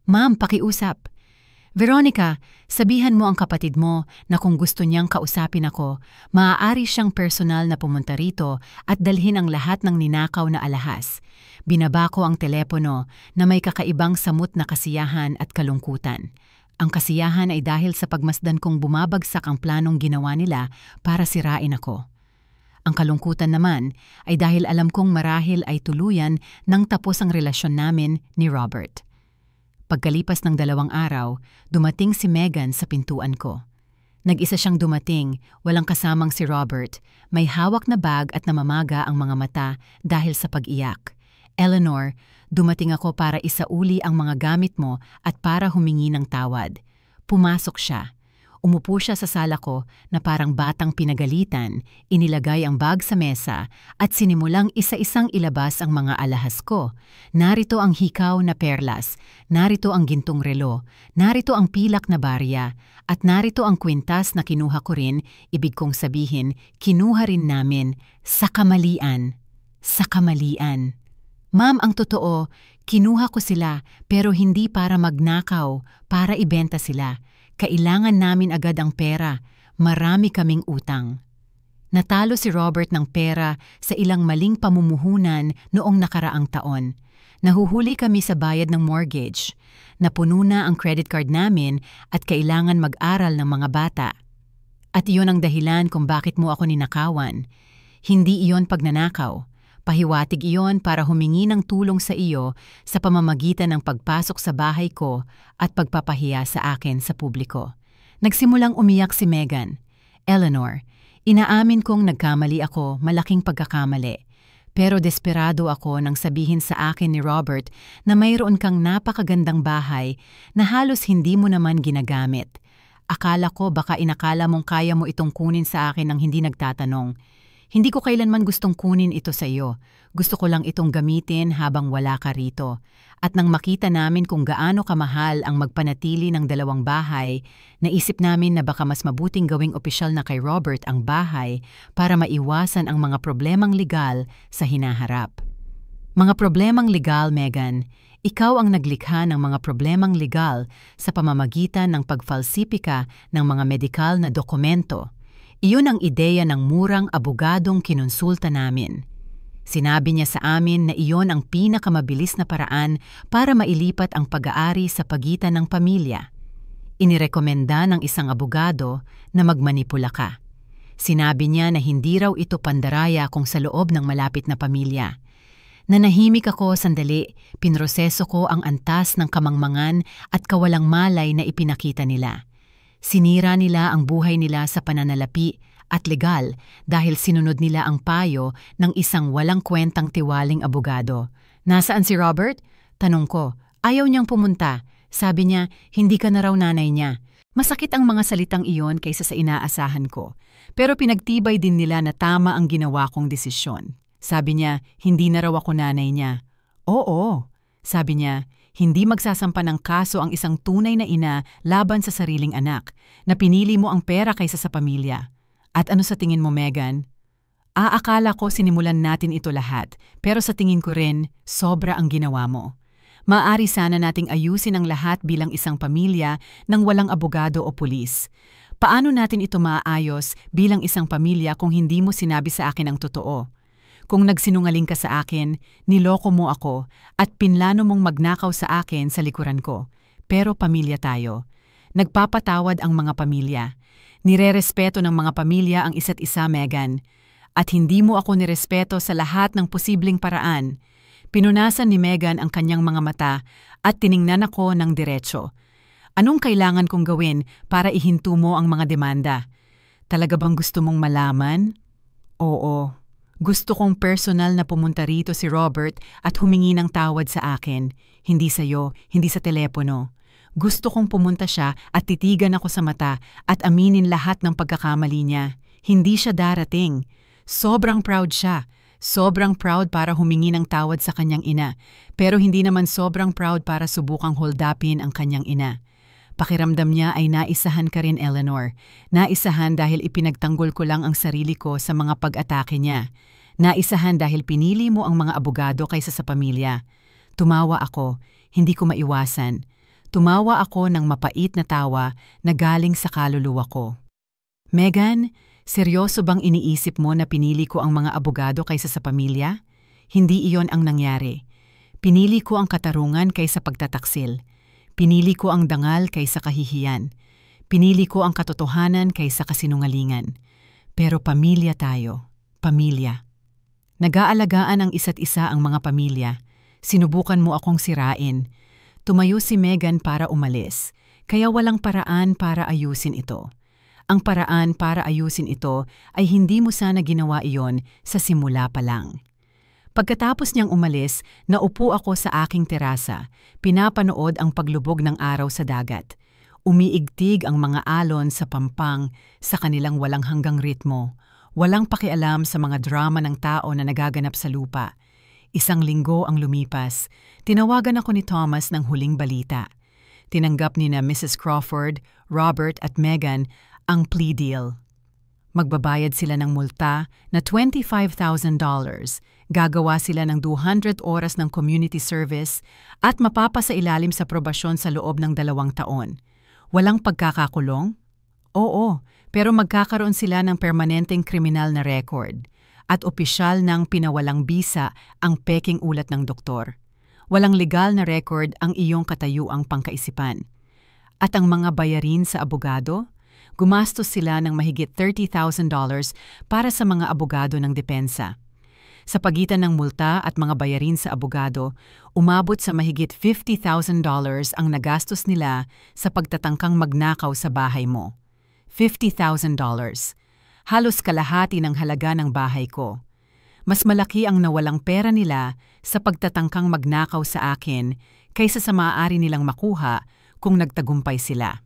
Ma'am, pakiusap. Veronica, sabihan mo ang kapatid mo na kung gusto niyang kausapin ako, maaari siyang personal na pumunta rito at dalhin ang lahat ng ninakaw na alahas. Binaba ko ang telepono na may kakaibang samut na kasiyahan at kalungkutan. Ang kasiyahan ay dahil sa pagmasdan kong bumabagsak ang planong ginawa nila para sirain ako. Ang kalungkutan naman ay dahil alam kong marahil ay tuluyan nang tapos ang relasyon namin ni Robert. Pagkalipas ng 2 araw, dumating si Megan sa pintuan ko. Nag-isa siyang dumating, walang kasamang si Robert. May hawak na bag at namamaga ang mga mata dahil sa pag-iyak. "Eleanor, dumating ako para isauli ang mga gamit mo at para humingi ng tawad." Pumasok siya. Umupo siya sa sala ko na parang batang pinagalitan, inilagay ang bag sa mesa at sinimulang isa-isang ilabas ang mga alahas ko. Narito ang hikaw na perlas, narito ang gintong relo, narito ang pilak na barya, at narito ang kwintas na kinuha ko rin, ibig kong sabihin, kinuha rin namin sa kamalian. Sa kamalian. Ma'am, ang totoo, kinuha ko sila pero hindi para magnakaw, para ibenta sila. Kailangan namin agad ang pera. Marami kaming utang. Natalo si Robert ng pera sa ilang maling pamumuhunan noong nakaraang taon. Nahuhuli kami sa bayad ng mortgage. Napuno na ang credit card namin at kailangan mag-aral ng mga bata. At iyon ang dahilan kung bakit mo ako ninakawan. Hindi iyon pagnanakaw. Pahiwatig iyon para humingi ng tulong sa iyo sa pamamagitan ng pagpasok sa bahay ko at pagpapahiya sa akin sa publiko. Nagsimulang umiyak si Megan. "Eleanor, inaamin kong nagkamali ako, malaking pagkakamali. Pero desperado ako nang sabihin sa akin ni Robert na mayroon kang napakagandang bahay na halos hindi mo naman ginagamit. Akala ko baka inakala mong kaya mo itong kunin sa akin nang hindi nagtatanong. Hindi ko kailanman gustong kunin ito sa iyo. Gusto ko lang itong gamitin habang wala ka rito. At nang makita namin kung gaano kamahal ang magpanatili ng 2 bahay, naisip namin na baka mas mabuting gawing opisyal na kay Robert ang bahay para maiwasan ang mga problemang legal sa hinaharap. Mga problemang legal, Megan. Ikaw ang naglikha ng mga problemang legal sa pamamagitan ng pagfalsipika ng mga medikal na dokumento. Iyon ang ideya ng murang abogadong kinonsulta namin. Sinabi niya sa amin na iyon ang pinakamabilis na paraan para mailipat ang pag-aari sa pagitan ng pamilya. Inirekomenda ng isang abogado na magmanipula ka. Sinabi niya na hindi raw ito pandaraya kung sa loob ng malapit na pamilya. Nanahimik ako sandali, pinroseso ko ang antas ng kamangmangan at kawalang malay na ipinakita nila. Sinira nila ang buhay nila sa pananalapi at legal dahil sinunod nila ang payo ng isang walang kwentang tiwaling abogado. Nasaan si Robert? Tanong ko. Ayaw niyang pumunta. Sabi niya, hindi ka na raw nanay niya. Masakit ang mga salitang iyon kaysa sa inaasahan ko. Pero pinagtibay din nila na tama ang ginawa kong desisyon. Sabi niya, hindi na raw ako nanay niya. Oo. Sabi niya, hindi magsasampa ng kaso ang isang tunay na ina laban sa sariling anak, na pinili mo ang pera kaysa sa pamilya. At ano sa tingin mo, Megan? Akala ko sinimulan natin ito lahat, pero sa tingin ko rin, sobra ang ginawa mo. Maaari sana nating ayusin ang lahat bilang isang pamilya nang walang abogado o pulis. Paano natin ito maaayos bilang isang pamilya kung hindi mo sinabi sa akin ang totoo? Kung nagsinungaling ka sa akin, niloko mo ako at pinlano mong magnakaw sa akin sa likuran ko. Pero pamilya tayo. Nagpapatawad ang mga pamilya. Nirerespeto ng mga pamilya ang isa't isa, Megan. At hindi mo ako nirespeto sa lahat ng posibleng paraan. Pinunasan ni Megan ang kanyang mga mata at tiningnan ako ng diretso. Anong kailangan kong gawin para ihinto mo ang mga demanda? Talaga bang gusto mong malaman? Oo. Gusto kong personal na pumunta rito si Robert at humingi ng tawad sa akin. Hindi sa'yo, hindi sa telepono. Gusto kong pumunta siya at titigan ako sa mata at aminin lahat ng pagkakamali niya. Hindi siya darating. Sobrang proud siya. Sobrang proud para humingi ng tawad sa kanyang ina. Pero hindi naman sobrang proud para subukang holdupin ang kanyang ina. Pakiramdam niya ay naisahan ka rin, Eleanor. Naisahan dahil ipinagtanggol ko lang ang sarili ko sa mga pag-atake niya. Naisahan dahil pinili mo ang mga abogado kaysa sa pamilya. Tumawa ako, hindi ko maiwasan. Tumawa ako ng mapait na tawa na galing sa kaluluwa ko. Megan, seryoso bang iniisip mo na pinili ko ang mga abogado kaysa sa pamilya? Hindi iyon ang nangyari. Pinili ko ang katarungan kaysa pagtataksil. Pinili ko ang dangal kaysa kahihiyan. Pinili ko ang katotohanan kaysa kasinungalingan. Pero pamilya tayo. Pamilya. Nag-aalagaan ang isa't isa ang mga pamilya. Sinubukan mo akong sirain. Tumayo si Megan para umalis. Kaya walang paraan para ayusin ito. Ang paraan para ayusin ito ay hindi mo sana ginawa iyon sa simula pa lang. Pagkatapos niyang umalis, naupo ako sa aking terasa, pinapanood ang paglubog ng araw sa dagat. Umiigtig ang mga alon sa pampang sa kanilang walang hanggang ritmo, walang pakialam sa mga drama ng tao na nagaganap sa lupa. Isang linggo ang lumipas, tinawagan ako ni Thomas ng huling balita. Tinanggap ni na Mrs. Crawford, Robert at Megan ang plea deal. Magbabayad sila ng multa na $25,000, gagawa sila ng 200 oras ng community service at mapapasailalim sa probasyon sa loob ng 2 taon. Walang pagkakakulong? Oo, pero magkakaroon sila ng permanenteng kriminal na record at opisyal ng pinawalang bisa ang peking ulat ng doktor. Walang legal na record ang iyong katayuang pangkaisipan. At ang mga bayarin sa abogado? Gumastos sila ng mahigit $30,000 para sa mga abogado ng depensa. Sa pagitan ng multa at mga bayarin sa abogado, umabot sa mahigit $50,000 ang nagastos nila sa pagtatangkang magnakaw sa bahay mo. $50,000. Halos kalahati ng halaga ng bahay ko. Mas malaki ang nawalang pera nila sa pagtatangkang magnakaw sa akin kaysa sa maaari nilang makuha kung nagtagumpay sila.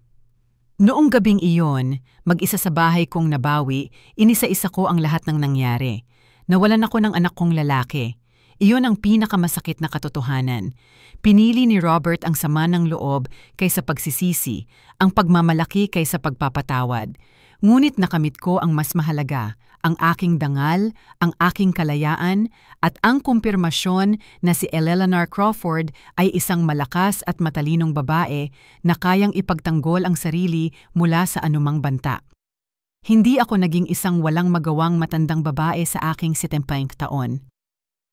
Noong gabing iyon, mag-isa sa bahay kong nabawi, inisa-isa ko ang lahat ng nangyari. Nawalan ako ng anak kong lalaki. Iyon ang pinakamasakit na katotohanan. Pinili ni Robert ang sama ng loob kaysa pagsisisi, ang pagmamalaki kaysa pagpapatawad. Ngunit nakamit ko ang mas mahalaga, ang aking dangal, ang aking kalayaan, at ang kumpirmasyon na si Eleanor Crawford ay isang malakas at matalinong babae na kayang ipagtanggol ang sarili mula sa anumang banta. Hindi ako naging isang walang magawang matandang babae sa aking 70 taon.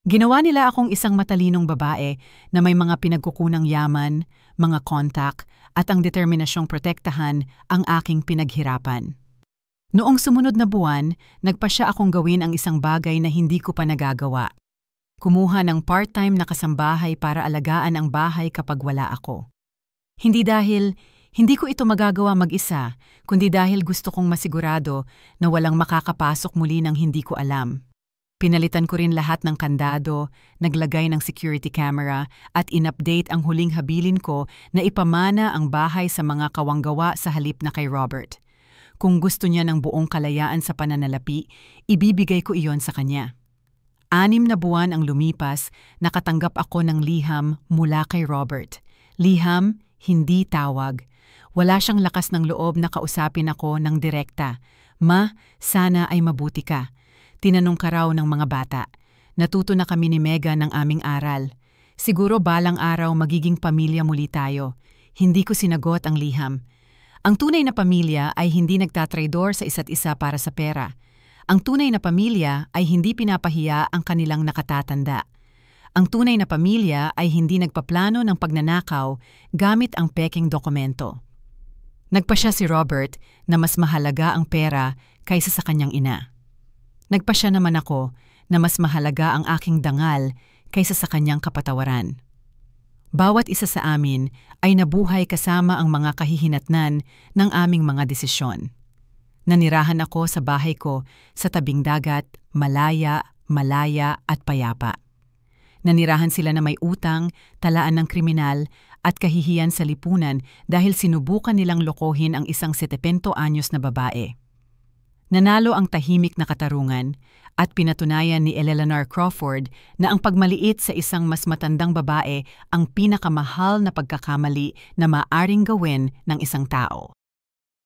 Ginawa nila akong isang matalinong babae na may mga pinagkukunang yaman, mga kontak, at ang determinasyong protektahan ang aking pinaghirapan. Noong sumunod na buwan, nagpasya akong gawin ang isang bagay na hindi ko pa nagagawa. Kumuha ng part-time na kasambahay para alagaan ang bahay kapag wala ako. Hindi dahil hindi ko ito magagawa mag-isa, kundi dahil gusto kong masigurado na walang makakapasok muli ng hindi ko alam. Pinalitan ko rin lahat ng kandado, naglagay ng security camera at in-update ang huling habilin ko na ipamana ang bahay sa mga kawanggawa sa halip na kay Robert. Kung gusto niya ng buong kalayaan sa pananalapi, ibibigay ko iyon sa kanya. 6 na buwan ang lumipas, nakatanggap ako ng liham mula kay Robert. Liham, hindi tawag. Wala siyang lakas ng loob na kausapin ako ng direkta. Ma, sana ay mabuti ka. Tinanong ka raw ng mga bata. Natuto na kami ni Megan ng aming aral. Siguro balang araw magiging pamilya muli tayo. Hindi ko sinagot ang liham. Ang tunay na pamilya ay hindi nagtatraidor sa isa't isa para sa pera. Ang tunay na pamilya ay hindi pinapahiya ang kanilang nakatatanda. Ang tunay na pamilya ay hindi nagpaplano ng pagnanakaw gamit ang peking dokumento. Nagpasya si Robert na mas mahalaga ang pera kaysa sa kanyang ina. Nagpasya naman ako na mas mahalaga ang aking dangal kaysa sa kanyang kapatawaran. Bawat isa sa amin ay nabuhay kasama ang mga kahihinatnan ng aming mga desisyon. Nanirahan ako sa bahay ko sa tabing dagat, malaya at payapa. Nanirahan sila na may utang, talaan ng kriminal at kahihiyan sa lipunan dahil sinubukan nilang lokohin ang isang 70 anyos na babae. Nanalo ang tahimik na katarungan at pinatunayan ni Eleanor Crawford na ang pagmaliit sa isang mas matandang babae ang pinakamahal na pagkakamali na maaring gawin ng isang tao.